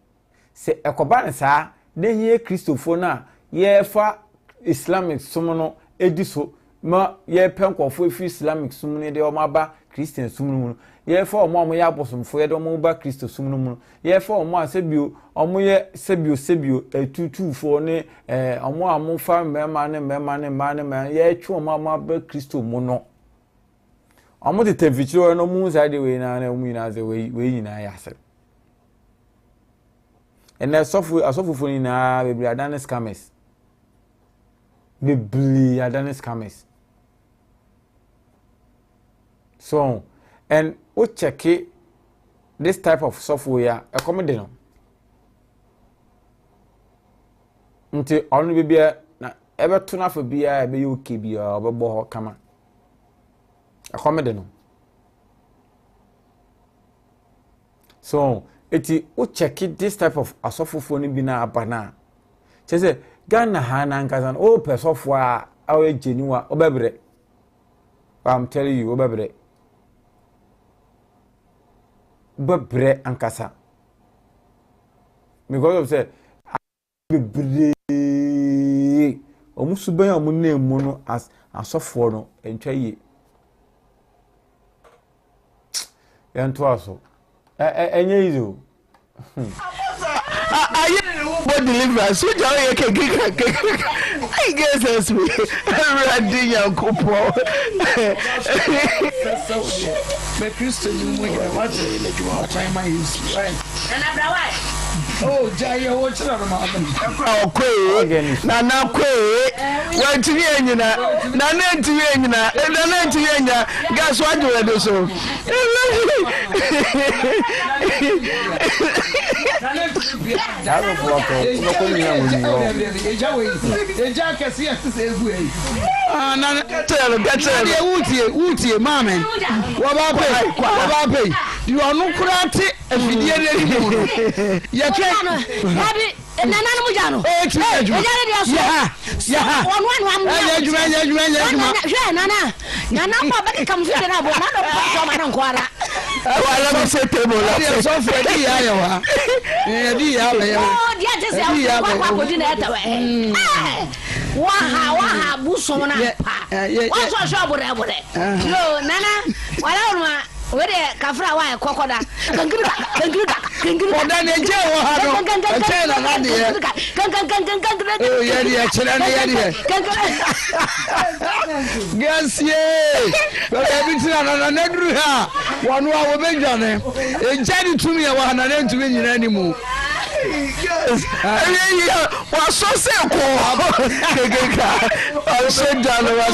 se ekoba nsa na hie Kristofo na ye fa Islamic sum no ediso ma ye penkofo fi Islamic sum ne de o maba Christian sum ye for omo ya bosomfo ye do omo ba Christo sum no mu ye for omo asebio omo ye sebio etutufo ne omo amofa mema ne ye twa omo ba Christo mu no omo de temperature no mu side we na mu ina ze we ina ya se and asofo ni na be adane scammers be adane scammers. So, and we check it, this type of software, a common no. Until only be na ever tune up for beer, be UK beer or boho kama. A common no. So, we check it, this type of a software phone be na abana. Say, Ghana Hana and Kazan, oh, per software, our genuine, obebre. I'm telling you, obebre. Bebre ankasa because of say bebre omusu ban omu na emu no as asofo no entwa yi yanto aso enye izo aye bo deliver so jaw ye ke I guess as we ready yankopo me Christian you mo ya what you are trying my use right and abrawai oh jaya wo chira no ma oh kwe na kwe wa tiri enyina na ntiri enyina na ntiri enya gas wa jore do so Dalo bloco, no combina eja kesi ese egu e na tell utie mama wa ba pay you are no kurate afidie ne mu no ye ke abi nana no mujano ya nana pa ba kam fi na bo na do pa ma na kwara wala ba se table la so fredi ya ya wa di ya le ya oh dia je se kwa ko di na eta we waha buso na pa wa so so bore yo nana wala onwa wede kafra wa kokoda kangiri oda ne je wo ha no chela na de oh ya dia chela na ya dia gasie ba bi tina na duru ha wonu a wo benjane ejani tumi ya wa na ne ntumi nyina ni mu wa so se ko kekeka o se dalo wa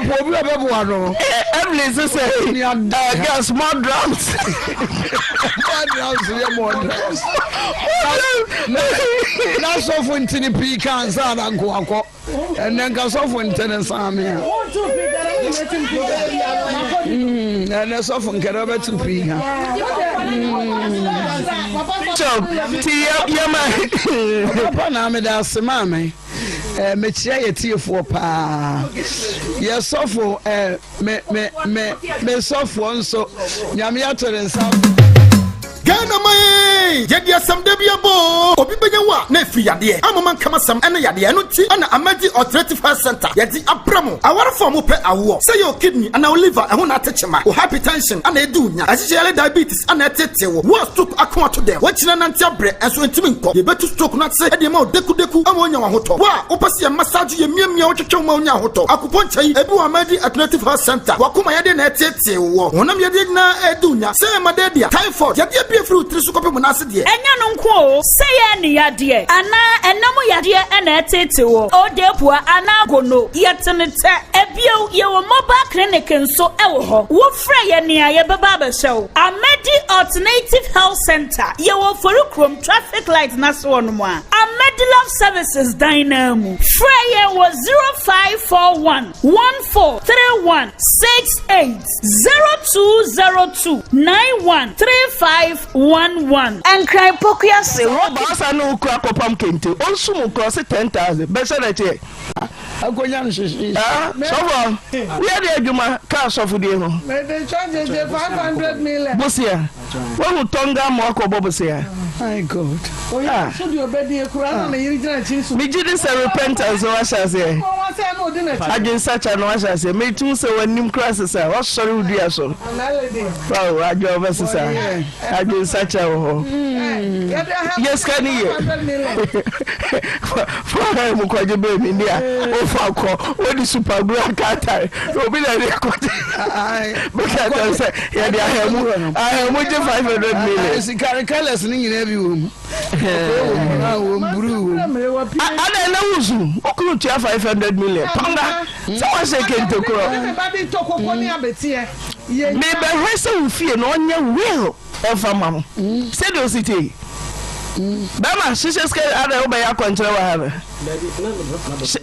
po bi be bo ano Jahbless say gas more drums ya more drums na so fo ntini pi kan sa na nko akọ enen ka so fo ntene sa me na so fo nkere ba tu pi ha papa na me da sema me me chia ye tiefo pa ye sofo me sofo nso nyame atore nsa Ghana mai yedi asam de biabo obi benya wa na fi yade amama kama sam ene yade no ti ana amadi alternative health center yedi abramo awar form pe awo say your kidney ana liver ehun na techema o hypertension ana edunya ajijele diabetes ana tetewo wo stroke akwa to dem wachina na ntiabre enso ntimi nko ye betu stroke na se e ma deku amonya wa hoto wa opase massage ye miamia wo twetwe ma onya hoto akuponcha yi ebi wa amadi alternative health center wakoma yade na tetewo wonam yade na edunya say madedia typhoid yade fruit trisukope munase de enya no nko say ene yade ana enam yade ena tetewo odepua ana gono yetenete ebio ye wo mobile clinic nso ewo ho wo fra ye nea ye beba ba show Amedi Alternative Health Center ye wo forukrom traffic light na so no a Amedi Love Services Dynamo fra ye wo 0541 143168 0202 913511 and cry pokia se Robasa no kura kopam kente onsu mu cross 10,000 bese na che agonya nshishi so we dey adwuma ka sofu dey no me dey charge 500 million bosia When we tonga more Kobosia. My God. Oh, yeah, so you obey the Quran and you didn't. Me did this a repentance, so I shall say. I did such an wash as a me too, so when Nim crosses, I was sorry, dear son. Oh, I drove us. I did such a yes, can you? For him, who called you baby, oh, Falco, what is super black cat? Robin, because I am with you 500 million. It's a caricalus in every room. I don't know who could have 500 million. So I say, can to grow. Maybe I some fear no one will of a mom. Say those city. Bama, she says, I don't obey our control.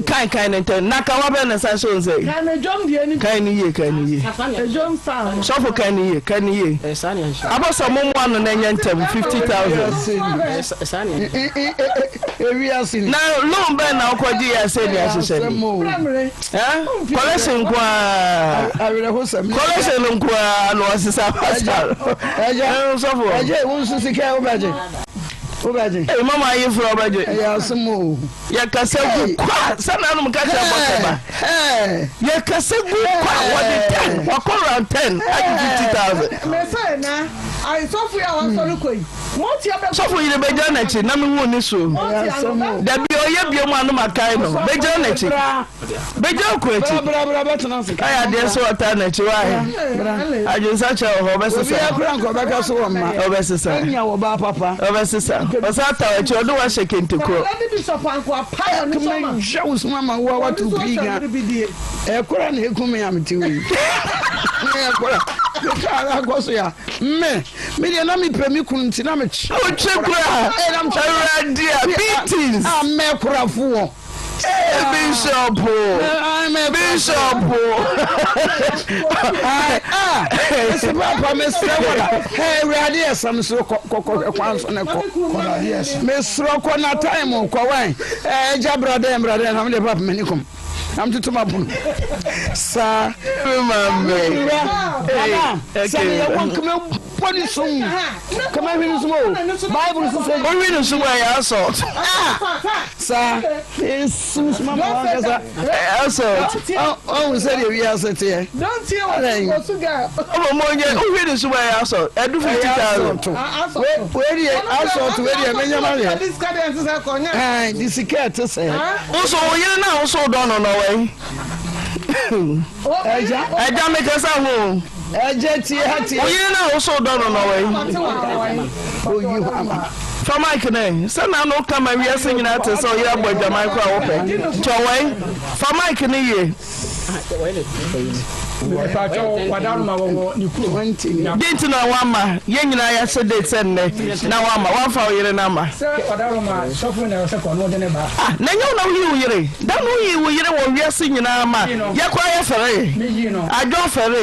Kind and turn. Nakawaben as I should say. Can I jump the any kind of year? Can you? Jump sound. So for can you? About some one and then 50,000. Now, long Ben, now, what do you say? Yes, collection Mama, you for a yes, move. Yakasabu, some Kasa, Yakasabu, what around 10, 50,000. I saw for our so for you, the Bejanet, number one issue. There be a man of Macano, Bejanet, Bejo, I had this sort of eternity. I just such a Obessa, Papa, Obessa, was that I do a shaking to grow. Shows Mamma what to be a Koran, he come in to me. Me, me, couldn't. Oh, beatings. I'm a crafu. Bishop. I'm a bishop. It's about Mr. Hey, Radia, some so Miss Rocona time or Kawai. Jahbless, how many papa minicum? I'm to my book. Sir, remember. What is so? Come on, Bible says, "What is the way I saw?" Sir, it's Mama. Oh, said we are set here. Don't you? Oh, who is the way I saw? I do 50,000. Where do you also to where you are? This guy is a conya. This is cat to say. Also, you know, also done on our way. I don't make us at home. You know, also done on our way. For my canoe, so now no come and we are singing out to so you are with the micro open. Joy, for my canoe. Didn't know Wama, young and I said they send me. Now I'm one for your number. Now you know you, don't know you, we are singing Ama. You're quiet for I don't for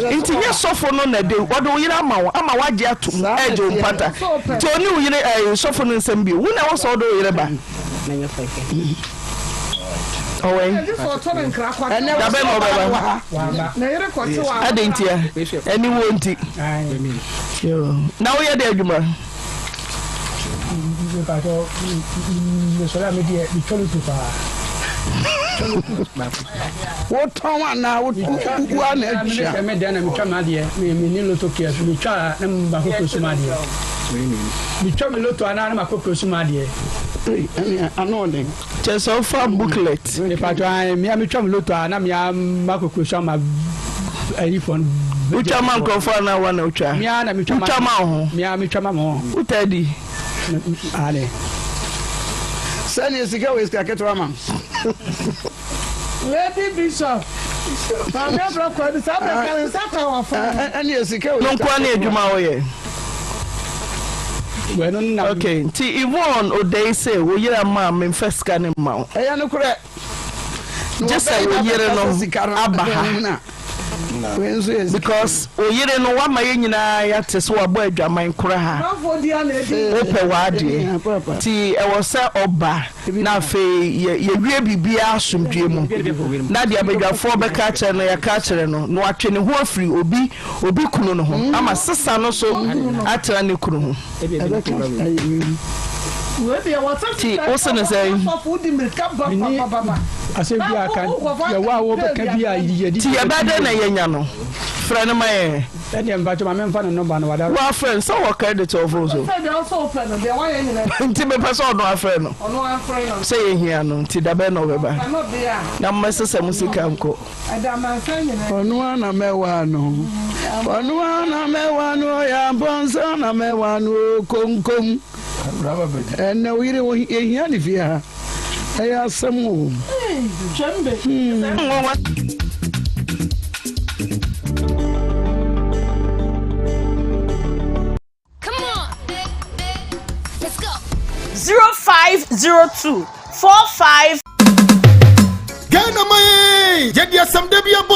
into your sofa on the day. What do you know? I'm a white jet to edge of Pata. To you, a sofa in some view. When I was all the way. Oh, I didn't hear any won't it. Now we are there, Juma. What time now? What one? Just so far booklet. If I try me, I'm trying to look at Marco Kusama. Which I'm going for now. One of them. Who teddy? Ale. Send us to go with Kaketrama. Lady Bishop. I'm not going to stop and yes, no quantity Jumaoye. Okay, T. Yvonne or they say, we are mom in first canning mount. I am correct. Just say we hear no Abaha. because oyere no wa ma ye nyina ya te so wa bo adwaman kora ha ope wa de ti e wo se oba na fe ye wie bibia asomdwe mu na de abadwafo be ka kire no ya ka kire no no atwe ne ho afiri obi kunu no ho ama sesa no so atra ne kunu ho ti also na say asebi aka ya wa wo be ka bia yedi ti ya bade na yenya no friend my dem ba to ma me fa no number no wada wa friend so what credit of also ti me person no friend no say ye hia no ti da be no be ba na mmesesa musika nko onu na mewa no ya bonso na mewa no konkom ene wire wo ehia ni fia eya samu Jembe Come on. Let's go. 0502 45 Ghana mai yedi asam de biabo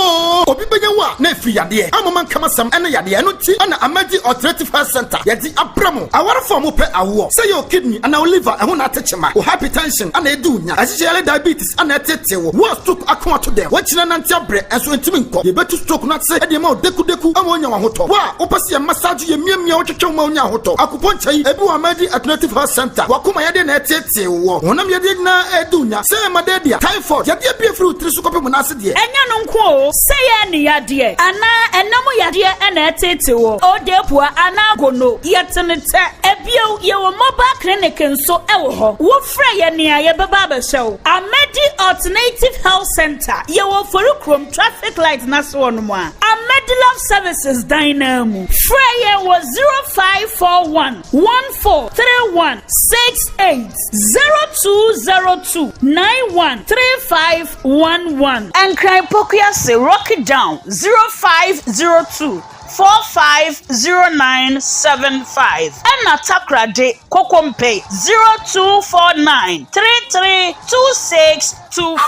obi benya wa na fi yade amman kama sam ene yade no ti ana amadi alternative health center yedi abramo awara form pe awo say your kidney and our liver e ho na atechema o hypertension ana edunya ajijele diabetes ana tetewo wo stroke akon to dem wachina nanti abre enso ntimi nko ye betu stroke na say e ma deku amonya wa hoto wa opase ye massage ye miamia wo twetwe ma onya hoto akuponchai ebi wa amadi alternative health center wakoma yede na tetewo wonam yede na edunya say madedia typhoid yede fruit tri sukope munase de enya no nko say ye yade ana enamo yade na etete wo odepua ana gono yetenete ebio ye wo mobile clinic nso ewo ho wo frɛ ye nea ye beba ba hyew Amedi Alternative Health Center ye wo forukrom traffic light na so no mu a Amedi Love Services dynamo frɛ ye wo 0541 143168 0202 913511 and cry pokia say rock it down 0502 450975 and Atakra de Kokompe 0249 332624.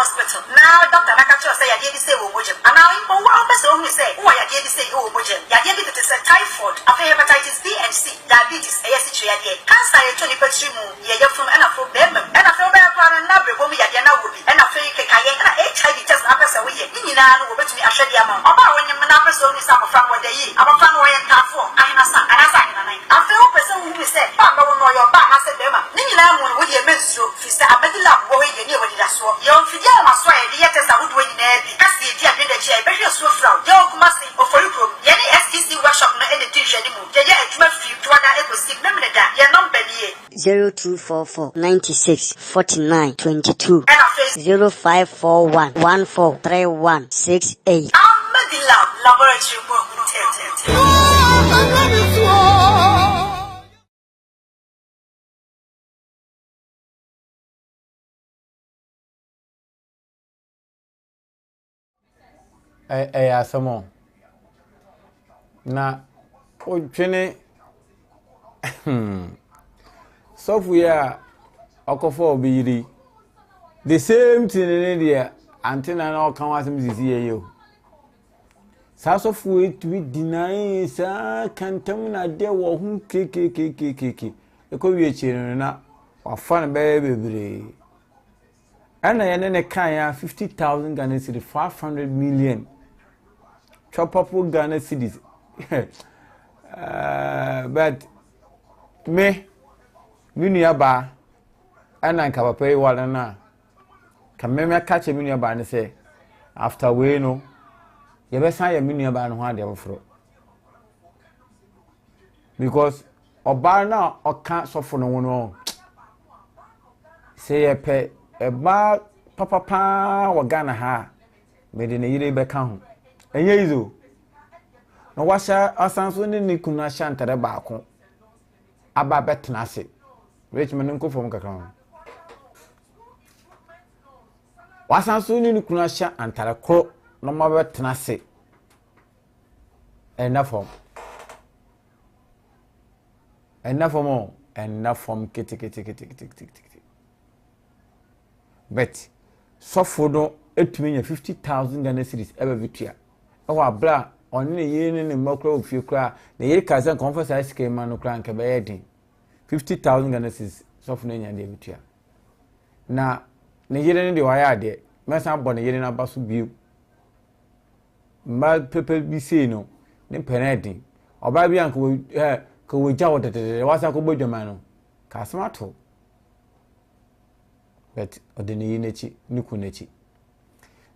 Hospital. Now, Dr. Nakacho say, I did say, and now, what person who say, oh, I did say, oh, I did it is a typhoid, a hepatitis B and C, diabetes, ASH, cancer, 20 petrimum, from and from them, and I feel better and not before me, and I feel HIV test up as a way, you know, over to me, I shed the amount. About when you're not person is up from what they eat, about fun way and tough for, I feel person who said, I don't know your back, I said, Nina, when we are menstrual, Fister, I met the love, boy, you knew what it was. Your figure was why the letters I would win there, because the idea of the chair, but you're so from your must of Follow, Yanni STC workshop, no any teacher anymore. Yaya, it's my few to other echo sick, remember that, you're not belly. 0244 96 49 22 0541 1431 68. I'm the love laboratory work. Asamo na o twene software okofo obiri the same thing in there Auntie Naa na okan wasem sisi yeyo sa software to deny sa kantam na de wo hu kekekekeke ekowie chire na wafa na bebere ana yene ne kan ya 50,000 Ghana cedis 500 million chopapo Ghana cedis but me nua ba ana nka papa yi wala na kameme catch me nua ba ne say after we no ye be san ye me nua ba no ho ade afro because oba na oka sofo no no say ye pe eba papa wa Ghana ha me de ne yire be ka ho enye izo no washa asanso ne ni kuna shantere ba ko aba betena se rich men nko fom kakran wasan so ni kuna hya antare kro no mabetena se enough kiti but so for no etumi nya 50,000 Ghana cedis ebe vitua e wa bra oni ne yene ne makro ofie kra na yiri kaza conference ice cream no kra nke be yedin 50,000 Ghana cedis so for no nya de vitua na ne yiri ne de wa ya de mesa bo ne yiri na baso biu ma pepe bi sei no ne penedin oba bi an ko we jawo de wasa ko bodwama no ka smato but odeni nechi niku nechi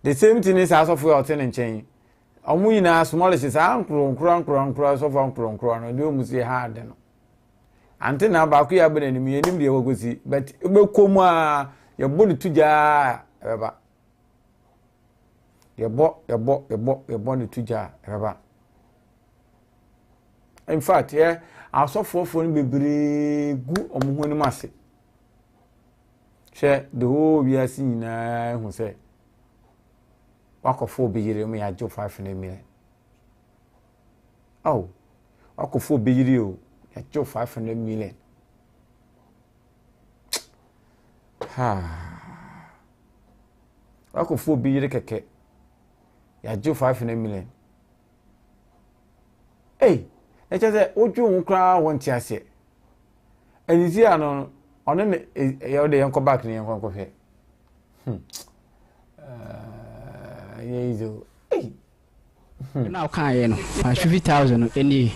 the same thing is as of we out in chain omu na small is nkro so for nkro no de omusi hard no Auntie Naa ba ku ya be nanim yenim de wagosi but be komu a ye bo ni tuja eba ye bo ni tuja eba in fact yeah asofofo ni bebre gu omuhu ni mase she the whole we are seeing hu say wakofo beyire mu ya jo 5 na million oh wakofo beyire o ya jo 500 million wakofo beyire keke ya jo 500 million hey eche say oju nkra wonti ase enisi ano ono ne ya de yanko back ne yanko hwe yezo hey now kan ye no 50,000 eni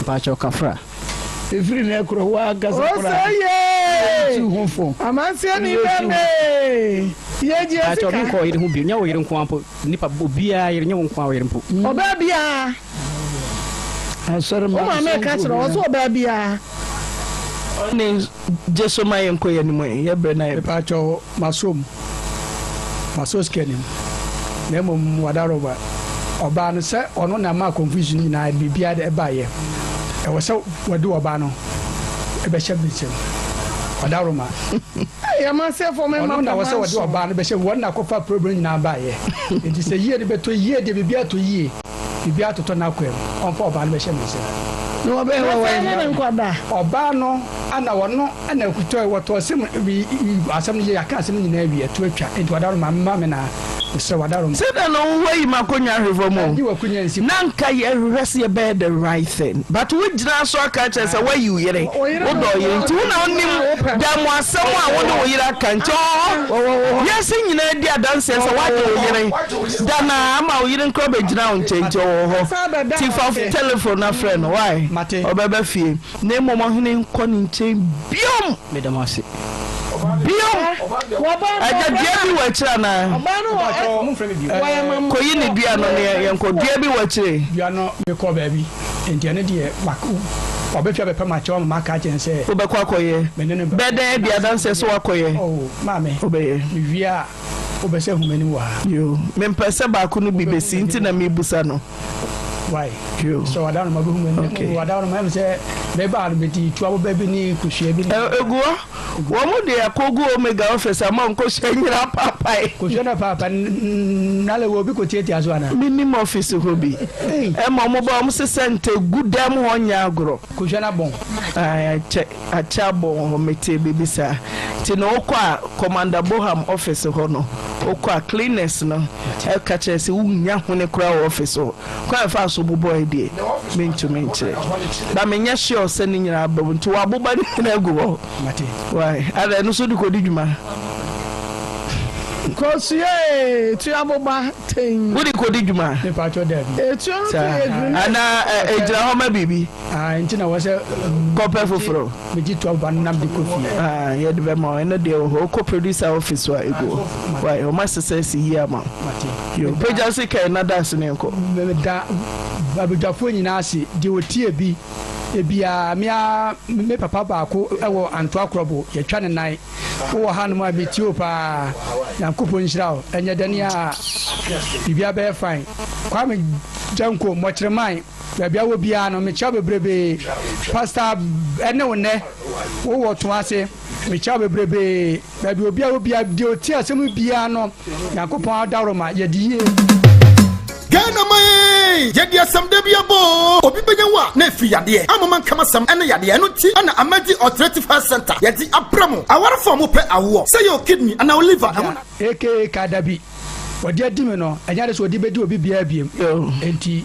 ba cho kafra efiri na ekro wa gasa kura tu honfo amanse ni beme yeji asika acho nko yiri hu bi nya wo yiri nko ampo nipa obia yiri nya wo nko yiri mpo oba bia asore ma me ka tro wo so oba bia oni jeso ma yenko ye ni mo ye bre na ye pa cho masom skenim na mom wadaroba oba no se ono na ma confusion na bibia de eba ye e wo se wadu oba no e be shebichim wadaroma ya ma se for me ma na wo se wadu oba no be she won na kofa problem na ba ye enti se yie de beto yie de bibia to yie bibia to na kwem on fa oba no be shebichim no be ho wa ne nkwada oba no ana wono ana kuto woto sim asam ye aka asam nyina wi eto atwa enti wadaroma ma me na so wadarom say that no way makonya revomo nanka ye rest ye be the right thing but we jina so aka che say where you yere odo ye nti una onim da mo asem a wo do yere aka nti yes nyina di adanse say what do yere da na ama wo yere nkro be jina on change ho tiff of telephone na friend why obeba fie na mo mo hene nko ni chen biom medamase biom aja dia bi wachira na koyi ni bia no ne yenko dia bi wachire bia no me ko ba bi enti ene de maku obefia be pema che o ma ka chen se obekwa koye bede bia dan se so akoye oh mame obeye via obese humani wa yo me mpese ba ku no bi besi nti na me busa no why so wadano mabu humani wadano ma se be ba beti tuabo baby ni kuhwe bi eguo wo mu de akogu omega office ama nko hyenyira papa kuhwe na papa nale wo bi ko tieti azo ana minimum office ho bi e ma mo ba mo se sente gudam ho nya agro kuhwe na bon acha bon ho mete bibisa ti no kwa commander Boham office ho no okwa cleaners no e ka che se wunya ho ne kura office ho kwa fa so boy die mentu da menya sure se ni nyina babu nti wa boba ni na egu mate why ada no so di ko di djuma kosie tu aboba ten wo di ko di djuma ne pa cho dabi etu ana ejira ho ma bibi nti na wo se kope foforo meji tu aboba nam di kofi ye de be ma ene de ho ko producer office wa ego why o ma success here ma mate yo peja se kai na dance ne ko da babujafo nyina ase de otie bi ebia me papa ba ko ewo anto akrobo ye twa ne nan wo ha no ma betio pa yankopo nhyirawo enye dani a bibia be fine kwa me janko mochreman bia wo bia no me cha bebrebe pastor ene wone wo to ase me cha bebrebe na bi obia de oti asem bia no yakopon adaroma ye die Ghana mai yedi asam de biabo obi benya wa na fi yade amman kama sam ene yade no ti ana amadi alternative health center yedi abramo awar form pe awo say your kidney and our liver eke kadabi wadi adime no anya de so odi bedi obi bia biem enti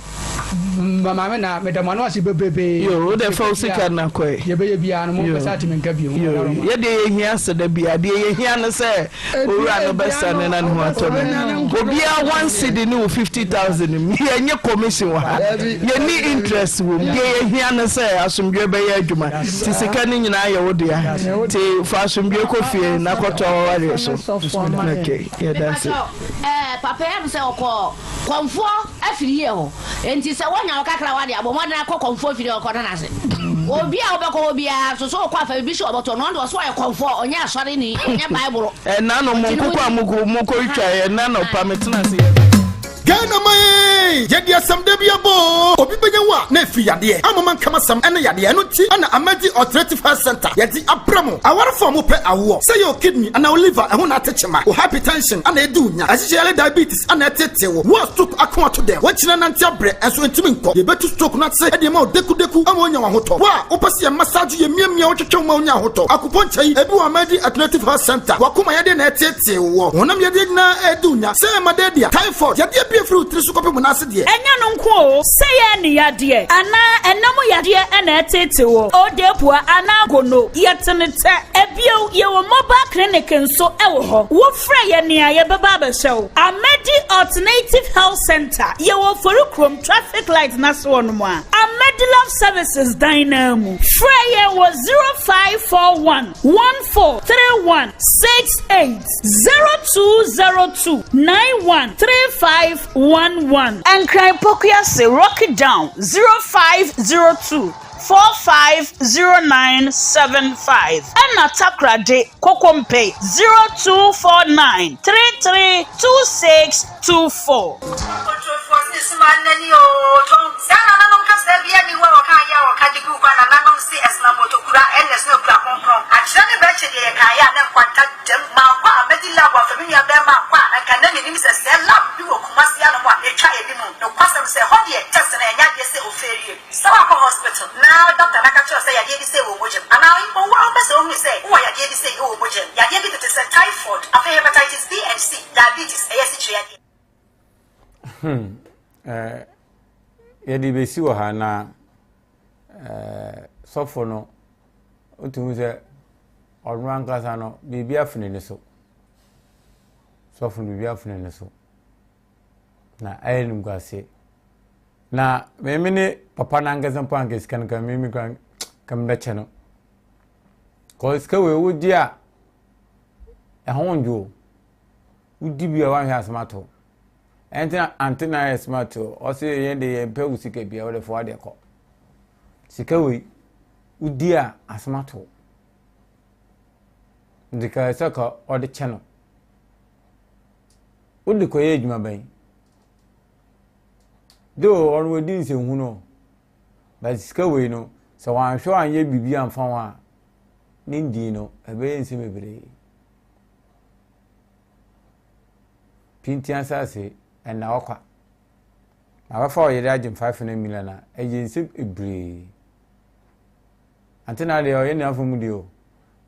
mama me na medama no ase bebebe yo de fausika na koy ye be bia no mo pesa ti menka biem ye de ye hia se da bia de ye hia no se owura no besa ne na no ato obi a 1 cedi ni 50,000 ye nye commission wa ye ni interest wo ye hia no se asomdwe be ye adwuma ti sika ni nyina ye wo dia ti fa asomdwe ko fie na koto wale so okay yeah that's it papa ya se okọ konfo afiri ye ho enti se wonya okakra wade abomo na akọ konfo afiri okọ na se obi a obekọ obi a so so kwa fa bi shi oboto no ndo so ye konfo onya asore ni onya bible na no monko kwa muko twa na no pametna se Ghana mai yedi asam de biabo obi benya wa na fi yade amman kama sam ene yade no ti ana amadi alternative health center yedi abramo awar form pe awo say your kidney and our liver ehun na techema o hypertension ana edunya asisiale diabetes ana tetewo wo stroke akon to dem wo kina nante abre enso entimi nko ye betu stroke na se e ma deku ama onya hoto wa opese massage ye miamia wo twetwe ma onya hoto akuponchai ebi wa amadi alternative health center wakoma yede na tetewo wonam yede na edunya say madedia typhoid yede fruit su kope munase de enya no nko se ye ni yade ana enamo yade ana etete wo odepua ana gono yetenete ebio ye wo mobile clinic nso ewo ho wo frɛ ye ni aye beba ba hyew Amedi Alternative Health Center ye wo forukrom traffic light na so no mo a Amedi Love Services dynamo frɛ ye wo 0541 143168 0202 913511 and Cry Pokia say rock it down 0502 450975 and Atakra de Kokompe 0249 332624. Hospital. Now Dr. Nakacho say ya dey say wo mojem. And now in one person only say who ya dey say wo mojem. Ya dey be to say typhoid, hepatitis B and C, diabetes, ya di be si wo ha na sofo no otumu se orwan kasa no bibi afune ne so. Sofo bibi afune ne so. Na ayenu gwase. Na memene papa na ngazan pa ngesi kan kan mimi kan kam da cheno ko iska we wudi a ehonjo wudi bia wa hwe asmato entina Auntie Naa asmato o se ye de ye pe usika bia wo de fo ade ko sika we wudi a asmato ndika saka o de cheno wudi ko ye adwuma ban do on we din se hu no but sika we no so wan hwe an ye bibi amfa wa nindi no ebe nse mebre pinti asase na wakwa abafa o ye agim 5 million na agency ebre Auntie Naa de o ye na afomu de o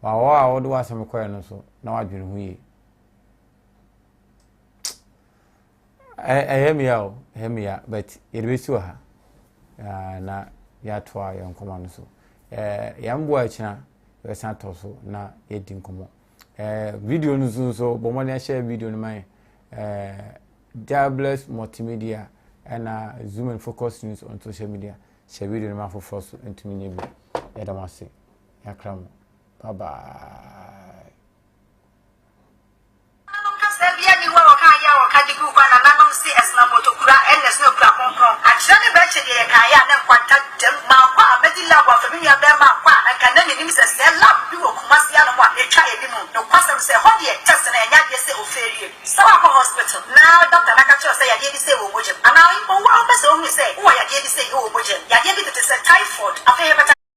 wa a wo do asem koye no so na wadwene hu ye Hemia, but it be so ha. Na ya twa ya nkoma no so. Ya mbo achina we san to so na ye di nkomo. Video no so bomo na share video no mai. Jahbless multimedia and zoom and focus news on social media. Share video no ma for force into me nyebi. Ya da mase. Ya kram. Bye bye. Hospital. Now Dr. Nakacho say ya dey say wo mojem. And now in one person only say who ya dey say wo mojem. Ya dey be to say typhoid, hepatitis